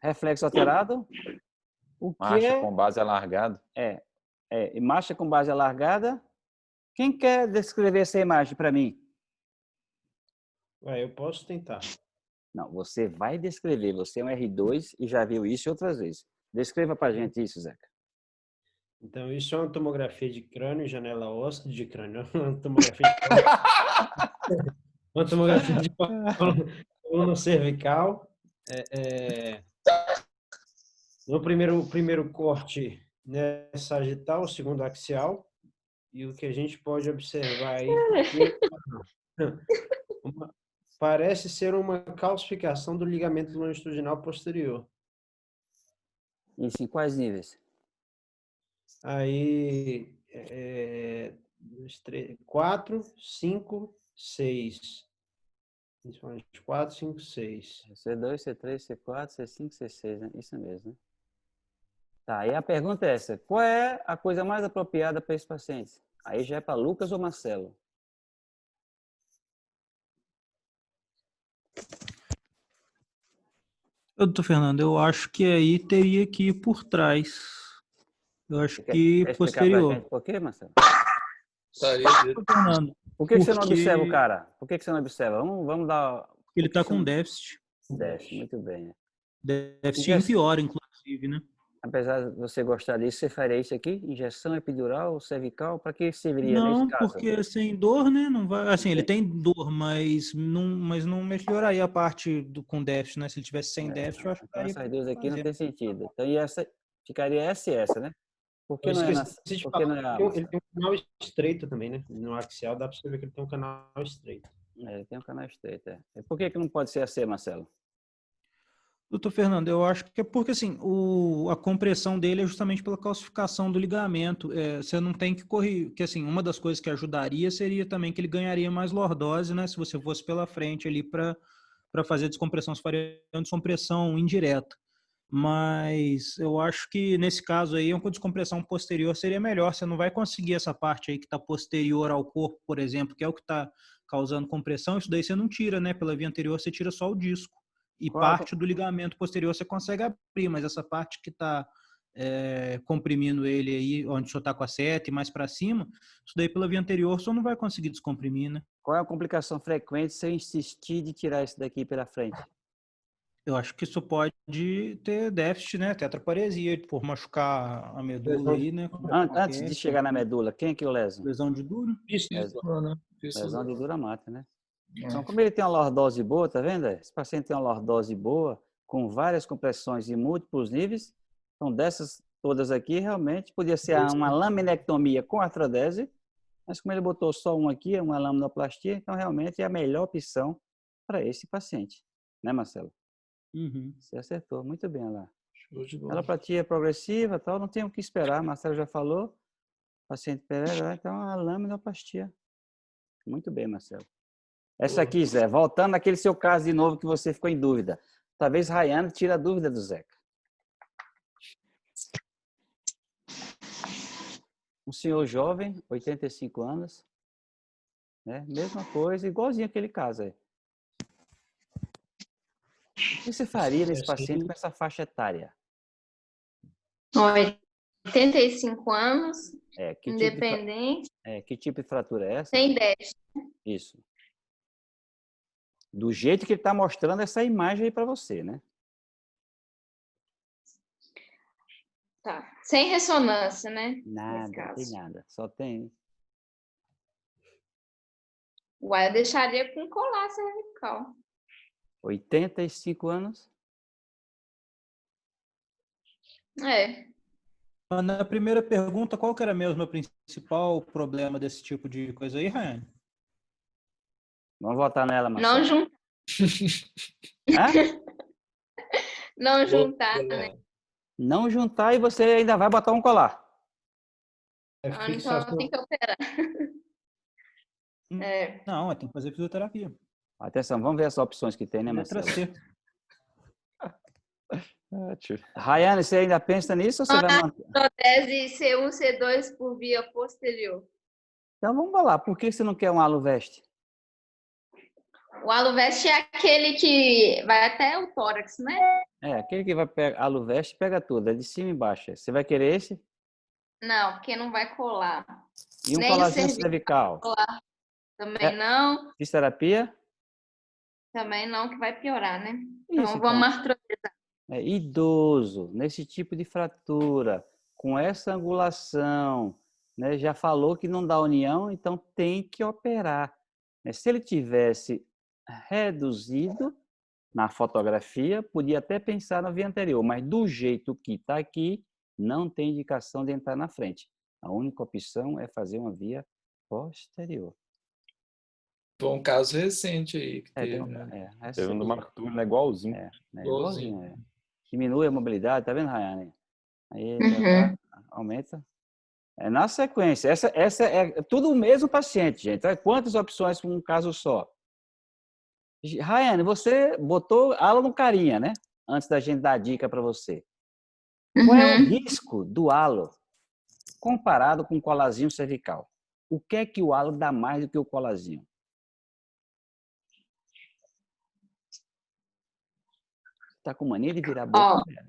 [SPEAKER 2] reflexo alterado.
[SPEAKER 3] Marcha com base alargada.
[SPEAKER 2] E marcha com base alargada. Quem quer descrever essa imagem para mim?
[SPEAKER 4] Eu posso tentar.
[SPEAKER 2] Não, você vai descrever. Você é um R2 e já viu isso outras vezes. Descreva para a gente isso, Zeca.
[SPEAKER 4] Então, isso é uma tomografia de crânio, janela óssea de crânio. Uma tomografia de uma tomografia de coluna cervical. No primeiro corte, né, sagital, o segundo axial. E o que a gente pode observar aí parece ser uma calcificação do ligamento longitudinal posterior.
[SPEAKER 2] Isso em quais níveis?
[SPEAKER 4] Aí, 4, 5, 6. Principalmente 4, 5, 6.
[SPEAKER 2] C2, C3, C4, C5, C6, né? Isso mesmo, né? Tá, e a pergunta é essa. Qual é a coisa mais apropriada para esse paciente? Aí já é para Lucas ou Marcelo?
[SPEAKER 7] Doutor Fernando, eu acho que aí teria que ir por trás. Eu acho que
[SPEAKER 2] quer
[SPEAKER 7] posterior.
[SPEAKER 2] Pra gente por quê, Marcelo?
[SPEAKER 7] Fernando,
[SPEAKER 2] por que você não observa o cara? Por que você não observa? Vamos dar...
[SPEAKER 7] Ele está com déficit.
[SPEAKER 2] Déficit, muito bem.
[SPEAKER 7] Déficit pior, inclusive, né?
[SPEAKER 2] Apesar de você gostar disso, você faria isso aqui? Injeção epidural, cervical? Para que serviria
[SPEAKER 7] não,
[SPEAKER 2] nesse caso?
[SPEAKER 7] Não, porque sem dor, né? Não vai. Assim, ele tem dor, mas não melhoraria a parte com déficit, né? Se ele tivesse sem déficit, eu acho que
[SPEAKER 2] então essas duas aqui não tem sentido. Então, e essa ficaria essa e essa, né? Por que não é
[SPEAKER 4] ele tem um canal estreito também, né? No axial dá para você ver que ele tem um canal estreito.
[SPEAKER 2] Ele tem um canal estreito, E por que não pode ser a C, Marcelo?
[SPEAKER 7] Doutor Fernando, eu acho que é porque assim, a compressão dele é justamente pela calcificação do ligamento. Você não tem que correr, que assim, uma das coisas que ajudaria seria também que ele ganharia mais lordose, né? Se você fosse pela frente ali para fazer descompressão, se faria descompressão indireta. Mas eu acho que nesse caso aí, uma descompressão posterior seria melhor. Você não vai conseguir essa parte aí que está posterior ao corpo, por exemplo, que é o que está causando compressão. Isso daí você não tira, né? Pela via anterior você tira só o disco. E parte do ligamento posterior você consegue abrir, mas essa parte que está comprimindo ele aí, onde o senhor está com a seta e mais para cima, isso daí pela via anterior o senhor não vai conseguir descomprimir, né?
[SPEAKER 2] Qual é a complicação frequente se eu insistir de tirar isso daqui pela frente?
[SPEAKER 7] Eu acho que isso pode ter déficit, né? Tetraparesia, por machucar a medula aí, né?
[SPEAKER 2] Antes de chegar na medula, quem é que eu leso?
[SPEAKER 7] Lesão de duro?
[SPEAKER 2] Lesão de dura mata, né? Então, como ele tem uma lordose boa, tá vendo? Esse paciente tem uma lordose boa, com várias compressões em múltiplos níveis. Então, dessas todas aqui, realmente, podia ser uma laminectomia com artrodese, mas como ele botou só um aqui, uma laminoplastia, então, realmente, é a melhor opção para esse paciente. Né, Marcelo?
[SPEAKER 7] Uhum.
[SPEAKER 2] Você acertou. Muito bem, lá. Aloplatia progressiva, tal, não tem o que esperar. Marcelo já falou. Paciente Pereira, então, a laminoplastia. Muito bem, Marcelo. Essa aqui, Zé, voltando naquele seu caso de novo que você ficou em dúvida. Talvez Rayane tire a dúvida do Zeca. Um senhor jovem, 85 anos, né? Mesma coisa, igualzinho aquele caso aí. O que você faria nesse paciente com essa faixa etária?
[SPEAKER 8] 85 anos, independente.
[SPEAKER 2] Que tipo de fratura é essa?
[SPEAKER 8] Sem déficit.
[SPEAKER 2] Isso. Do jeito que ele está mostrando essa imagem aí para você, né?
[SPEAKER 8] Tá. Sem ressonância, né? Nesse
[SPEAKER 2] Nada, tem
[SPEAKER 8] caso.
[SPEAKER 2] nada. Só tem.
[SPEAKER 8] Uai, eu deixaria com colar cervical.
[SPEAKER 2] 85 anos?
[SPEAKER 8] É.
[SPEAKER 7] Na primeira pergunta, qual que era mesmo o principal problema desse tipo de coisa aí, Rayane?
[SPEAKER 2] Vamos votar nela,
[SPEAKER 8] Não,
[SPEAKER 2] Marcelo. Hã?
[SPEAKER 8] não juntar, né?
[SPEAKER 2] Não juntar e você ainda vai botar um colar.
[SPEAKER 8] Então tem que operar. É.
[SPEAKER 7] Não, tem que fazer fisioterapia.
[SPEAKER 2] Atenção, vamos ver as opções que tem, né,
[SPEAKER 7] Letra
[SPEAKER 2] Marcelo?
[SPEAKER 7] C.
[SPEAKER 2] Rayane, você ainda pensa nisso ou você vai manter?
[SPEAKER 8] Protese C1, C2 por via posterior.
[SPEAKER 2] Então vamos lá. Por que você não quer um halo veste?
[SPEAKER 8] O aluveste é aquele que vai até o tórax, né?
[SPEAKER 2] É, aquele que vai pegar halo veste pega tudo, é de cima e embaixo. Você vai querer esse?
[SPEAKER 8] Não, porque não vai colar.
[SPEAKER 2] E um
[SPEAKER 8] Nem o
[SPEAKER 2] colarzinho
[SPEAKER 8] cervical
[SPEAKER 2] cervical?
[SPEAKER 8] também não.
[SPEAKER 2] Fisioterapia?
[SPEAKER 8] Também não, que vai piorar, né?
[SPEAKER 2] Isso,
[SPEAKER 8] Então vamos
[SPEAKER 2] então.
[SPEAKER 8] artrorizar.
[SPEAKER 2] É, idoso, nesse tipo de fratura, com essa angulação, né, já falou que não dá união, então tem que operar. Né? Se ele tivesse reduzido na fotografia, podia até pensar na via anterior, mas do jeito que está aqui, não tem indicação de entrar na frente. A única opção é fazer uma via posterior.
[SPEAKER 6] Foi um caso recente aí que teve,
[SPEAKER 2] Teve
[SPEAKER 6] né?
[SPEAKER 3] Teve um do Marco Túlio, né? Igualzinho.
[SPEAKER 2] Igualzinho. Diminui a mobilidade, tá vendo, Rayane? Aí aumenta. É na sequência. Essa é tudo o mesmo paciente, gente. Quantas opções para um caso só? Rayane, você botou halo no carinha, né? Antes da gente dar a dica para você. Qual é o risco do halo comparado com o colazinho cervical? O que é que o halo dá mais do que o colazinho? Tá com mania de virar a boca?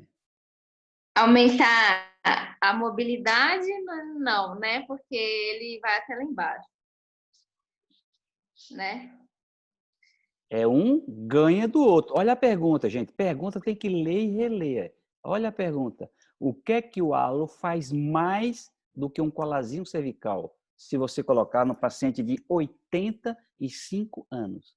[SPEAKER 8] Aumentar a mobilidade, não, né? Porque ele vai até lá embaixo, né?
[SPEAKER 2] É um ganha do outro. Olha a pergunta, gente. Pergunta tem que ler e reler. Olha a pergunta. O que é que o halo faz mais do que um colazinho cervical? Se você colocar no paciente de 85 anos.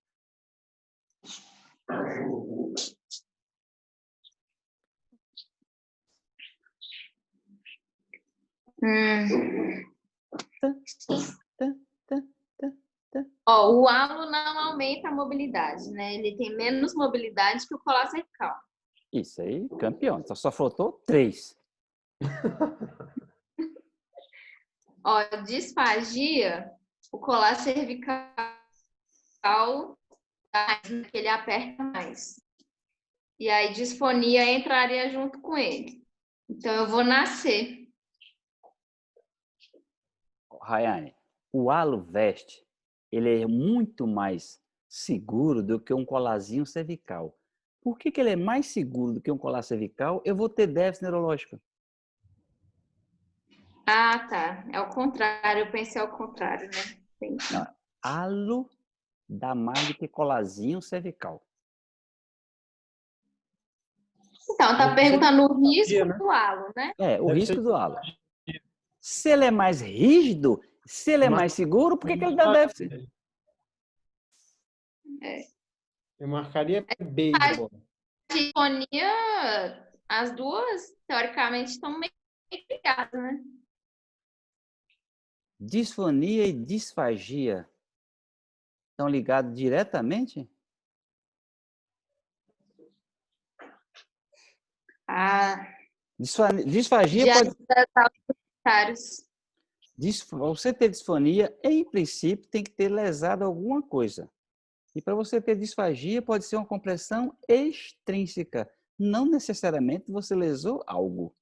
[SPEAKER 8] Ó, o halo não aumenta a mobilidade, né? Ele tem menos mobilidade que o colar cervical.
[SPEAKER 2] Isso aí, campeão. Então só faltou 3.
[SPEAKER 8] Ó, disfagia, o colar cervical, ele aperta mais. E aí disfonia entraria junto com ele. Então eu vou nascer.
[SPEAKER 2] Rayane, o halo veste, ele é muito mais seguro do que um colarzinho cervical. Por que ele é mais seguro do que um colar cervical? Eu vou ter déficit neurológico.
[SPEAKER 8] Ah, tá. É o contrário. Eu pensei ao contrário, né?
[SPEAKER 2] Não, halo dá mais do que colarzinho cervical.
[SPEAKER 8] Então, tá perguntando o risco do halo, né?
[SPEAKER 2] É, o risco do halo. Se ele é mais rígido, se ele é mais seguro, por que ele dá déficit?
[SPEAKER 4] Eu marcaria B.
[SPEAKER 8] A disfonia, as duas, teoricamente, estão meio ligadas, né?
[SPEAKER 2] Disfonia e disfagia estão ligados diretamente? Disfagia pode... Você ter disfonia, em princípio, tem que ter lesado alguma coisa. E para você ter disfagia, pode ser uma compressão extrínseca. Não necessariamente você lesou algo.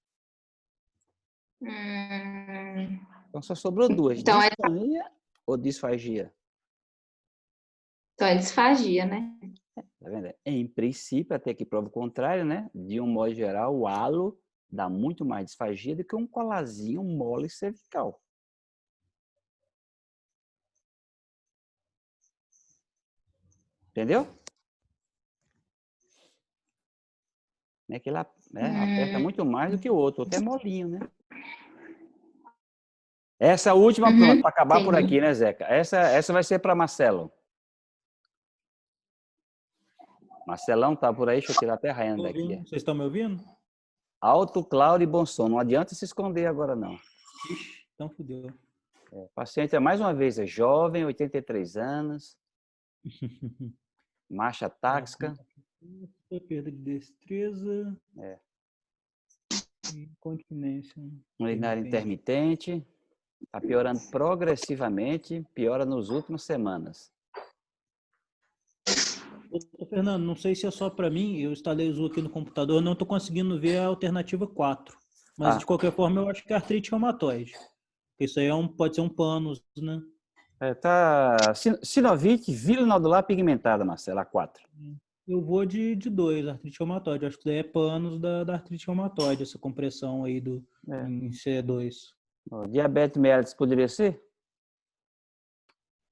[SPEAKER 2] Então só sobrou duas.
[SPEAKER 8] Então,
[SPEAKER 2] disfonia ou disfagia?
[SPEAKER 8] Então é disfagia, né?
[SPEAKER 2] Tá vendo? Em princípio, até que prova o contrário, né? De um modo geral, o halo dá muito mais disfagia do que um colazinho mole cervical. Entendeu? né? Que ele aperta muito mais do que o outro é molinho, né? Essa última, pronto, para acabar por aqui, né, Zeca? Essa vai ser para Marcelo. Marcelão tá por aí, deixa eu tirar até a Raiane daqui.
[SPEAKER 7] Vocês estão me ouvindo?
[SPEAKER 2] Alto, claro e bom som. Não adianta se esconder agora, não.
[SPEAKER 7] Ixi, então fudeu.
[SPEAKER 2] Paciente, mais uma vez, é jovem, 83 anos. Marcha táxica.
[SPEAKER 7] Perda de destreza. Incontinência.
[SPEAKER 2] Urinária intermitente. Está piorando progressivamente. Piora nas últimas semanas.
[SPEAKER 7] Ô, Fernando, não sei se é só para mim, eu instalei o Zoom aqui no computador, não estou conseguindo ver a alternativa 4. Mas, de qualquer forma, eu acho que é artrite reumatoide. Isso aí pode ser um pânus, né?
[SPEAKER 2] Sinovite vilinodular pigmentada, Marcelo, a 4.
[SPEAKER 7] Eu vou de 2, artrite reumatoide. Acho que daí é pânus da artrite reumatoide, essa compressão aí em C2.
[SPEAKER 2] Diabetes mellitus poderia ser?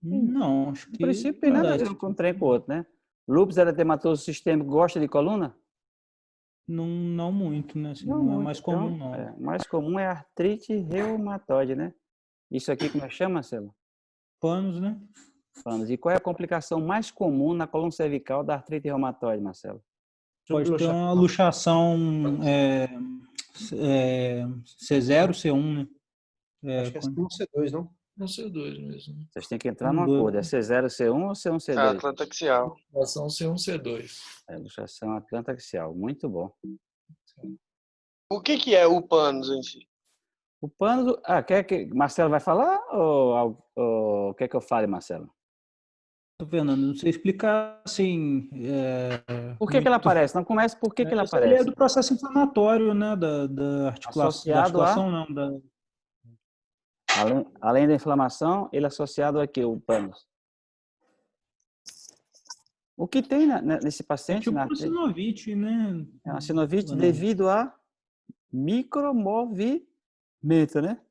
[SPEAKER 7] Não, acho que...
[SPEAKER 2] No princípio, tem nada a ver com um trem com o outro, né? Lúpus eritematoso sistêmico gosta de coluna?
[SPEAKER 7] Não muito, né? Assim, não é mais comum, não.
[SPEAKER 2] Mais comum é artrite reumatoide, né? Isso aqui como é que chama, Marcelo?
[SPEAKER 7] Pânus, né?
[SPEAKER 2] Pânus. E qual é a complicação mais comum na coluna cervical da artrite reumatoide, Marcelo?
[SPEAKER 7] Pode ter uma luxação C0, C1, né?
[SPEAKER 4] Acho que é C2, não?
[SPEAKER 6] Não C2 mesmo.
[SPEAKER 2] Vocês têm que entrar numa acordo. É C0, C1 ou C1, C2?
[SPEAKER 1] Atlantaxial.
[SPEAKER 6] Luxação C1, C2.
[SPEAKER 2] Luxação atlantaxial. Muito bom.
[SPEAKER 1] O que é o pânus em si?
[SPEAKER 2] O pânus... quer que Marcelo vai falar ou quer que eu fale, Marcelo?
[SPEAKER 7] Fernando, não sei explicar assim...
[SPEAKER 2] Por que ela aparece? Não começa por que ela aparece?
[SPEAKER 7] Ele é do processo inflamatório, né? Da articulação, não.
[SPEAKER 2] Além da inflamação, ele é associado a quê? O pânus. O que tem nesse paciente?
[SPEAKER 7] Tipo sinovite, né?
[SPEAKER 2] É uma sinovite devido a micromovimento, né?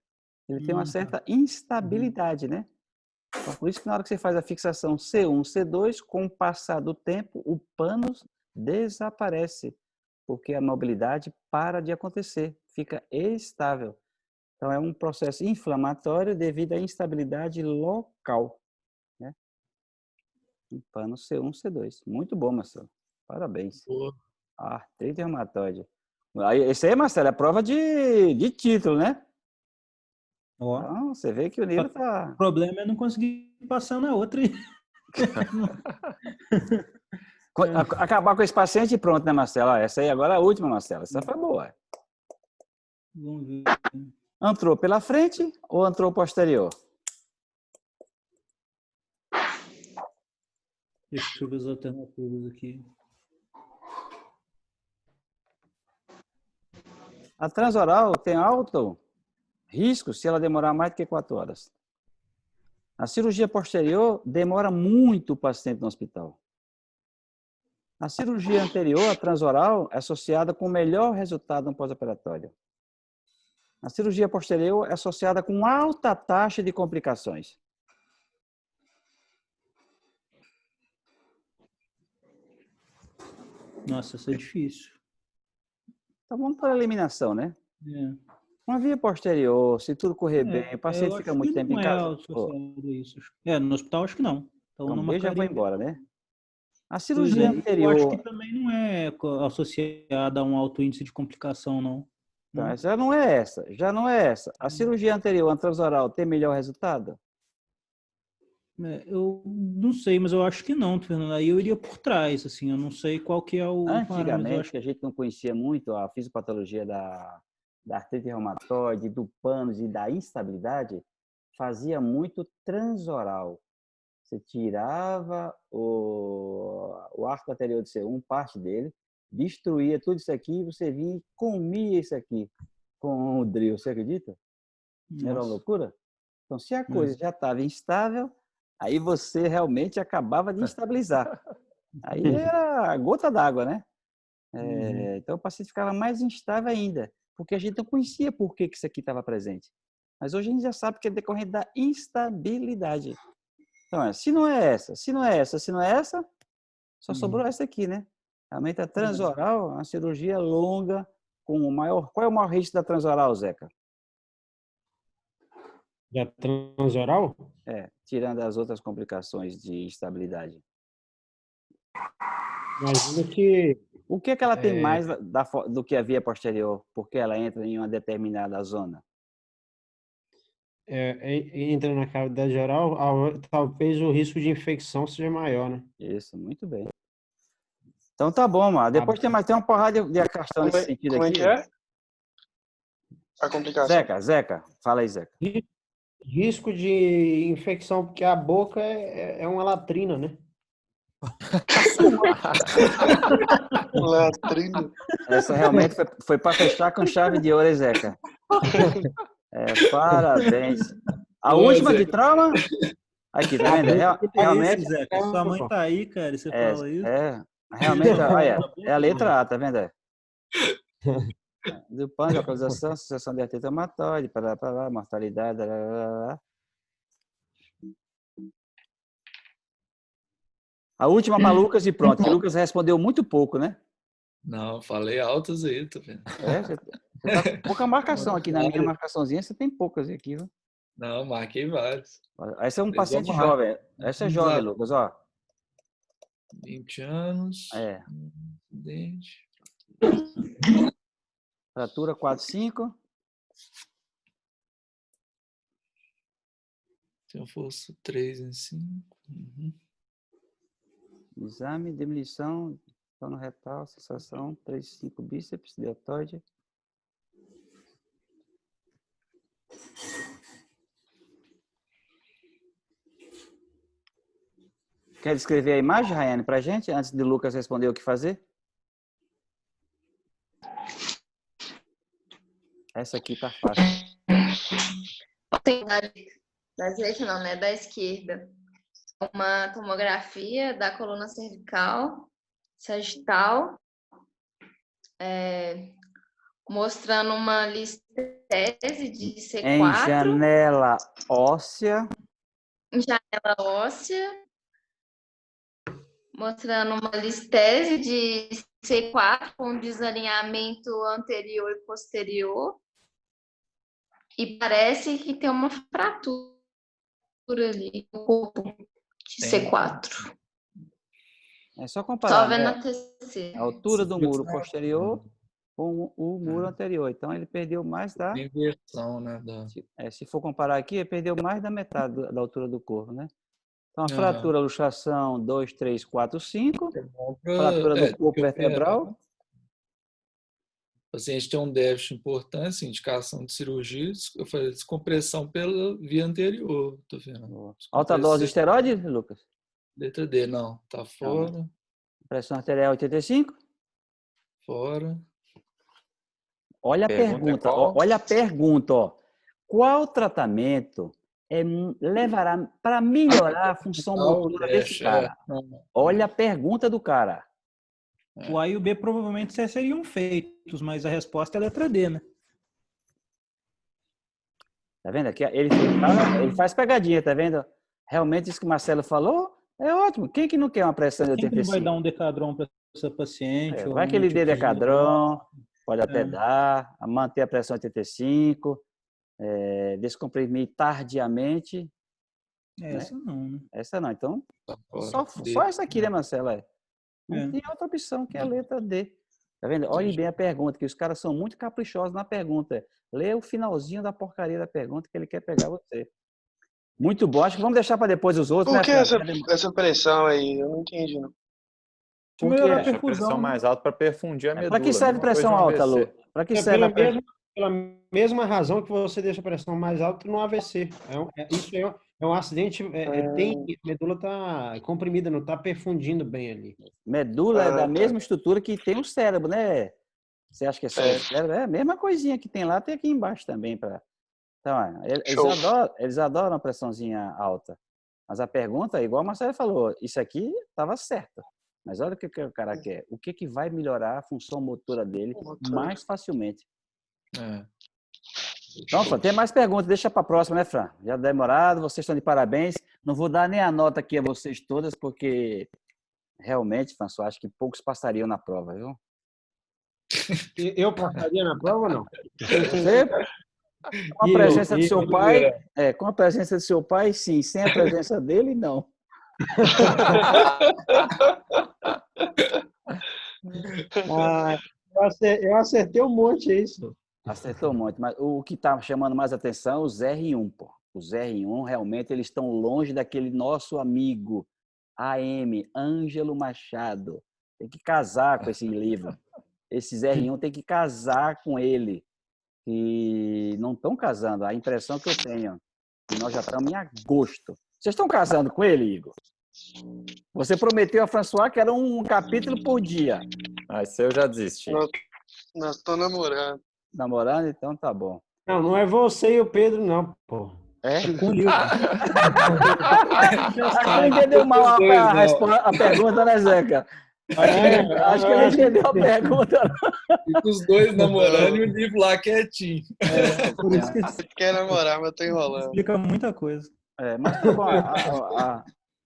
[SPEAKER 2] Ele tem uma certa instabilidade, né? Então, por isso que na hora que você faz a fixação C1, C2, com o passar do tempo, o pânus desaparece, porque a mobilidade para de acontecer, fica estável. Então, é um processo inflamatório devido à instabilidade local, né? Um pânus C1, C2. Muito bom, Marcelo. Parabéns. Artrite reumatoide. Esse aí, Marcelo, é prova de título, né? Então, você vê que o nível tá...
[SPEAKER 7] O problema é não conseguir passar na outra.
[SPEAKER 2] Acabar com esse paciente e pronto, né, Marcelo? Essa aí agora é a última, Marcelo. Essa foi boa.
[SPEAKER 7] Vamos ver.
[SPEAKER 2] Entrou pela frente ou entrou posterior?
[SPEAKER 7] Deixa eu ver as alternativas aqui.
[SPEAKER 2] A transoral tem alto risco se ela demorar mais do que 4 horas. A cirurgia posterior demora muito o paciente no hospital. A cirurgia anterior, a transoral, é associada com o melhor resultado no pós-operatório. A cirurgia posterior é associada com alta taxa de complicações.
[SPEAKER 7] Nossa, isso é difícil.
[SPEAKER 2] Então vamos para a eliminação, né?
[SPEAKER 7] É.
[SPEAKER 2] Uma via posterior, se tudo correr bem, o paciente fica muito tempo em casa.
[SPEAKER 7] No hospital acho que não.
[SPEAKER 2] Então já vai embora, né? A cirurgia anterior...
[SPEAKER 7] Eu acho que também não é associada a um alto índice de complicação, não.
[SPEAKER 2] Então, já não é essa. A cirurgia anterior, a transoral, tem melhor resultado?
[SPEAKER 7] Eu não sei, mas eu acho que não, Fernando. Aí eu iria por trás, assim, eu não sei qual que é o
[SPEAKER 2] Antigamente, que a gente não conhecia muito a fisiopatologia da artrite reumatoide, do pânus e da instabilidade, fazia muito transoral. Você tirava o arco anterior de C1, parte dele, destruía tudo isso aqui, você vinha e comia isso aqui com o drill, você acredita? Nossa. Era uma loucura? Então, se a coisa já estava instável, aí você realmente acabava de instabilizar. Aí era a gota d'água, né? Então, o paciente ficava mais instável ainda, porque a gente não conhecia por que isso aqui estava presente. Mas hoje a gente já sabe que é decorrente da instabilidade. Então, se não é essa, só sobrou essa aqui, né? Realmente a transoral é uma cirurgia longa, com o maior... Qual é o maior risco da transoral, Zeca?
[SPEAKER 4] Da transoral?
[SPEAKER 2] Tirando as outras complicações de instabilidade.
[SPEAKER 4] Imagina que
[SPEAKER 2] O que é que ela tem mais do que a via posterior? Porque ela entra em uma determinada zona?
[SPEAKER 4] entra na cavidade oral, talvez o risco de infecção seja maior, né?
[SPEAKER 2] Isso, muito bem. Então tá bom, mano. Depois tem uma porrada de questão nesse sentido
[SPEAKER 1] Como é
[SPEAKER 2] aqui.
[SPEAKER 1] que é? A complicação.
[SPEAKER 2] Zeca, fala aí, Zeca.
[SPEAKER 4] Risco de infecção, porque a boca é uma latrina, né?
[SPEAKER 1] Latrina.
[SPEAKER 2] Essa realmente foi para fechar com chave de ouro, hein, Zeca? Parabéns. A
[SPEAKER 6] Boa,
[SPEAKER 2] última de
[SPEAKER 6] Zeca.
[SPEAKER 2] trauma? Aqui, tá vendo? Realmente,
[SPEAKER 7] Isso, Zeca. Sua mãe tá aí, cara, e você fala isso.
[SPEAKER 2] realmente, olha, é a letra A, tá vendo? Do pano, localização, associação de artrite reumatoide, para mortalidade, A última para Lucas e pronto, que Lucas respondeu muito pouco, né?
[SPEAKER 6] Não, falei altas aí, tá vendo?
[SPEAKER 2] Você tá com pouca marcação aqui. Na minha marcaçãozinha, você tem poucas aqui, viu?
[SPEAKER 6] Não, marquei vários.
[SPEAKER 2] Esse é um
[SPEAKER 6] Mas
[SPEAKER 2] paciente
[SPEAKER 6] vamos lá.
[SPEAKER 2] jovem. Essa é jovem, Lucas, ó.
[SPEAKER 6] 20 anos.
[SPEAKER 2] É.
[SPEAKER 6] Dente.
[SPEAKER 2] Fratura 4,5.
[SPEAKER 6] Tem força 3 em 5. Uhum.
[SPEAKER 2] Exame, demolição, pano retal, sensação, 3,5 bíceps, deltoide. Quer descrever a imagem, Rayane, para a gente, antes de Lucas responder o que fazer? Essa aqui tá fácil.
[SPEAKER 8] Tem da direita não, né? Da esquerda. Uma tomografia da coluna cervical, sagital, mostrando uma listese de C4.
[SPEAKER 2] Em janela óssea.
[SPEAKER 8] Em janela óssea. Mostrando uma listese de C4 com desalinhamento anterior e posterior. E parece que tem uma fratura ali no corpo de C4.
[SPEAKER 2] É só comparar,
[SPEAKER 8] Só vendo
[SPEAKER 2] né?
[SPEAKER 8] a TC.
[SPEAKER 2] A altura do muro posterior com o muro anterior. Então, ele perdeu mais da...
[SPEAKER 6] Inversão, né?
[SPEAKER 2] Se for comparar aqui, ele perdeu mais da metade da altura do corpo, né? Então, a fratura, luxação 2, 3, 4, 5. Fratura do corpo vertebral.
[SPEAKER 6] O paciente tem um déficit importante, indicação de cirurgia, eu falei descompressão pela via anterior, tô vendo.
[SPEAKER 2] Alta dose de esteroide, Lucas?
[SPEAKER 6] Letra D, não, tá fora.
[SPEAKER 2] Não. Pressão arterial 85?
[SPEAKER 6] Fora.
[SPEAKER 2] Olha a pergunta, olha a pergunta, ó. Qual tratamento levará para melhorar a função motora desse cara? Olha a pergunta do cara.
[SPEAKER 7] O A e o B provavelmente seriam feitos, mas a resposta é a letra D, né?
[SPEAKER 2] Tá vendo aqui? Ele faz pegadinha, tá vendo? Realmente isso que o Marcelo falou é ótimo. Quem que não quer uma pressão de 85?
[SPEAKER 7] Quem não vai dar um decadron para essa paciente?
[SPEAKER 2] Vai que ele dê decadron, pode até dar, manter a pressão 85, descomprimir tardiamente.
[SPEAKER 7] Essa não, né?
[SPEAKER 2] Essa não. Então, só essa aqui, né, Marcelo? Não tem outra opção que é a letra D. Tá vendo? Olhe bem a pergunta, que os caras são muito caprichosos na pergunta. Lê o finalzinho da porcaria da pergunta que ele quer pegar você. Muito bom. Acho que vamos deixar para depois os outros.
[SPEAKER 1] Por que essa pressão aí? Eu não entendi, não.
[SPEAKER 2] Por que
[SPEAKER 3] a pressão mais alta para perfundir a medula.
[SPEAKER 2] Para que serve pressão alta, Lu? Para que serve
[SPEAKER 4] pela mesma razão que você deixa a pressão mais alta no AVC. Isso é um acidente, a medula está comprimida, não está perfundindo bem ali.
[SPEAKER 2] Medula é da mesma estrutura que tem o cérebro, né? Você acha que é só o cérebro? É a mesma coisinha que tem lá, tem aqui embaixo também. Então, eles adoram a pressãozinha alta. Mas a pergunta, igual a Marcelo falou, isso aqui estava certo. Mas olha o que o cara quer. O que vai melhorar a função motora dele mais facilmente? Então, Fran, tem mais perguntas. Deixa para a próxima, né, Fran? Já demorado, vocês estão de parabéns. Não vou dar nem a nota aqui a vocês todas, porque Realmente, François, acho que poucos passariam na prova, viu?
[SPEAKER 4] Eu passaria na prova ou não?
[SPEAKER 2] Você, com a presença do seu pai, com a presença do seu pai, sim. Sem a presença dele, não.
[SPEAKER 4] Eu acertei um monte isso.
[SPEAKER 2] Acertou muito, mas o que está chamando mais atenção é os R1, pô. Os R1, realmente, eles estão longe daquele nosso amigo AM, Ângelo Machado. Tem que casar com esse livro. Esses R1 tem que casar com ele. E não estão casando. A impressão que eu tenho, que nós já estamos em agosto. Vocês estão casando com ele, Igor? Você prometeu a François que era um capítulo por dia.
[SPEAKER 3] Isso eu já desisti.
[SPEAKER 1] Nós estamos namorando.
[SPEAKER 2] Namorando? Então tá bom.
[SPEAKER 4] Não é você e o Pedro, não, pô.
[SPEAKER 2] É? Com o Nilton. Acho que ele entendeu mal a pergunta, né, Zeca? Acho que ele entendeu a pergunta.
[SPEAKER 6] Fica os dois namorando e o livro lá quietinho.
[SPEAKER 7] Por isso que
[SPEAKER 1] Quer namorar, mas eu tô enrolando.
[SPEAKER 7] explica muita coisa.
[SPEAKER 2] Mas tá bom.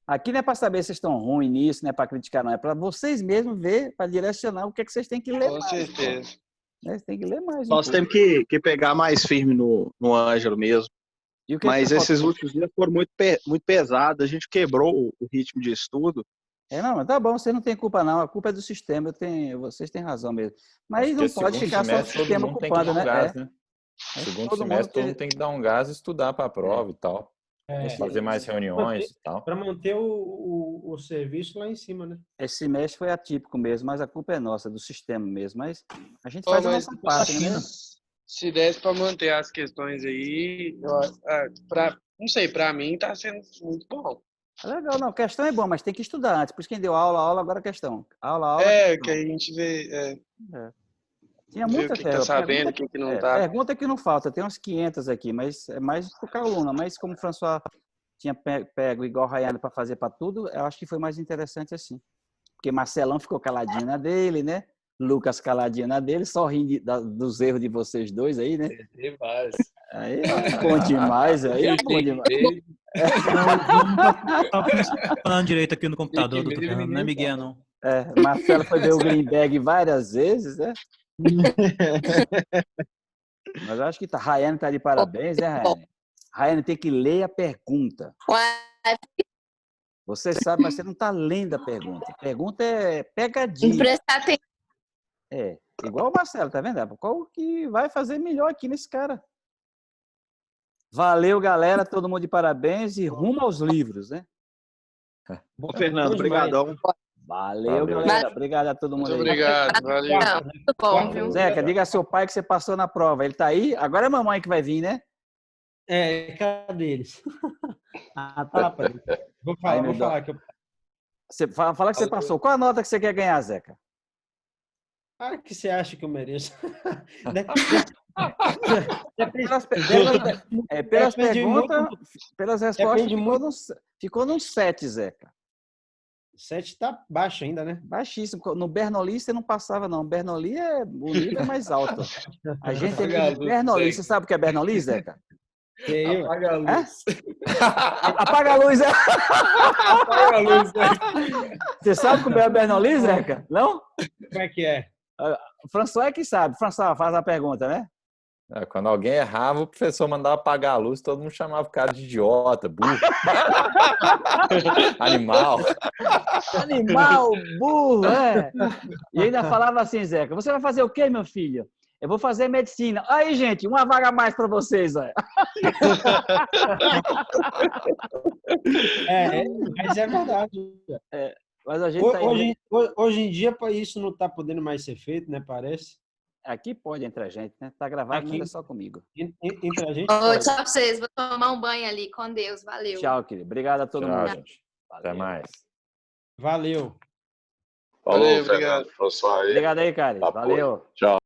[SPEAKER 2] Aqui não é para saber se vocês estão ruins nisso, não é para criticar, não. É para vocês mesmos ver, para direcionar o que é que vocês têm que ler
[SPEAKER 1] Com
[SPEAKER 2] mais.
[SPEAKER 1] certeza.
[SPEAKER 2] Vocês têm que ler mais.
[SPEAKER 5] Nós temos que pegar mais firme no Ângelo mesmo.
[SPEAKER 2] E o que
[SPEAKER 5] Mas
[SPEAKER 2] que
[SPEAKER 5] esses
[SPEAKER 2] faltou?
[SPEAKER 5] últimos dias foram muito pesados. A gente quebrou o ritmo de estudo.
[SPEAKER 2] Não, mas tá bom, vocês não têm culpa, não. A culpa é do sistema. Vocês têm razão mesmo. Mas não pode ficar só o sistema ocupando, né?
[SPEAKER 3] Segundo semestre, todo mundo tem que dar um gás e estudar para a prova e tal. Fazer mais reuniões e tal.
[SPEAKER 4] Para manter o serviço lá em cima, né?
[SPEAKER 2] Esse semestre foi atípico mesmo, mas a culpa é nossa, do sistema mesmo. Mas a gente faz a nossa parte, né?
[SPEAKER 1] Se desse para manter as questões aí, não sei, para mim tá sendo muito bom.
[SPEAKER 2] Legal, não, questão é bom, mas tem que estudar antes. Por isso quem deu aula, agora questão. Aula.
[SPEAKER 1] Questão. Que a gente vê.
[SPEAKER 2] Tinha muita
[SPEAKER 1] que tá sabendo, o que não tá.
[SPEAKER 2] Pergunta que não falta, tem uns 500 aqui, mas é mais por caluna. Mas como o François tinha pego igual o Rayane para fazer para tudo, eu acho que foi mais interessante assim. Porque Marcelão ficou caladinho na dele, né? Lucas caladinho na dele, só rindo dos erros de vocês dois aí, né?
[SPEAKER 6] Tem vários.
[SPEAKER 2] Aí é bom demais, aí é bom demais.
[SPEAKER 7] Falando direito aqui no computador, doutor Fernando, não é Miguel, não.
[SPEAKER 2] Marcelo foi ver o Greenberg várias vezes, né? Mas eu acho que Rayane tá de parabéns, né, Rayane? Rayane tem que ler a pergunta. Você sabe, mas você não está lendo a pergunta. A pergunta é pegadinha.
[SPEAKER 8] Prestar atenção.
[SPEAKER 2] Igual o Marcelo, tá vendo? Qual que vai fazer melhor aqui nesse cara? Valeu, galera. Todo mundo de parabéns e rumo aos livros, né?
[SPEAKER 5] Bom, Fernando, obrigadão.
[SPEAKER 2] Valeu, galera. Obrigado a todo mundo.
[SPEAKER 1] Muito obrigado. Valeu.
[SPEAKER 8] Muito bom, viu?
[SPEAKER 2] Zeca, diga a seu pai que você passou na prova. Ele tá aí? Agora é a mamãe que vai vir, né?
[SPEAKER 4] Cadê eles? Tá, rapaz. Vou falar que eu...
[SPEAKER 2] Você fala que você passou. Qual a nota que você quer ganhar, Zeca?
[SPEAKER 4] Que você acha que eu mereço?
[SPEAKER 2] Pelas perguntas, pelas respostas, ficou num 7, Zeca.
[SPEAKER 4] 7 tá baixo ainda, né?
[SPEAKER 2] Baixíssimo. No Bernoulli você não passava, não. Bernoulli o nível é mais alto. A gente tem Bernoulli. Você sabe o que é Bernoulli, Zeca?
[SPEAKER 6] Apaga a luz.
[SPEAKER 2] Apaga a luz,
[SPEAKER 6] Apaga a luz,
[SPEAKER 2] Você sabe como é o Bernoulli, Zeca? Não?
[SPEAKER 4] Como é que é?
[SPEAKER 2] O François é que sabe. François, faz a pergunta, né?
[SPEAKER 3] Quando alguém errava, o professor mandava apagar a luz, todo mundo chamava o cara de idiota, burro. Animal.
[SPEAKER 2] Animal, burro, E ainda falava assim, Zeca, você vai fazer o quê, meu filho? Eu vou fazer medicina. Aí, gente, uma vaga a mais para vocês.
[SPEAKER 4] Mas é verdade.
[SPEAKER 2] Mas a gente
[SPEAKER 4] hoje em dia, isso não está podendo mais ser feito, né? Parece.
[SPEAKER 2] Aqui pode entre a gente, né? Tá gravado, mas é só comigo.
[SPEAKER 4] Entre a gente.
[SPEAKER 8] Tchau pra vocês. Vou tomar um banho ali. Com Deus. Valeu.
[SPEAKER 2] Tchau, querido. Obrigado a todo mundo.
[SPEAKER 3] Gente. Até mais.
[SPEAKER 4] Valeu.
[SPEAKER 9] Falou,
[SPEAKER 1] obrigado.
[SPEAKER 9] François.
[SPEAKER 2] Obrigado aí, cara. Valeu.
[SPEAKER 9] Tchau.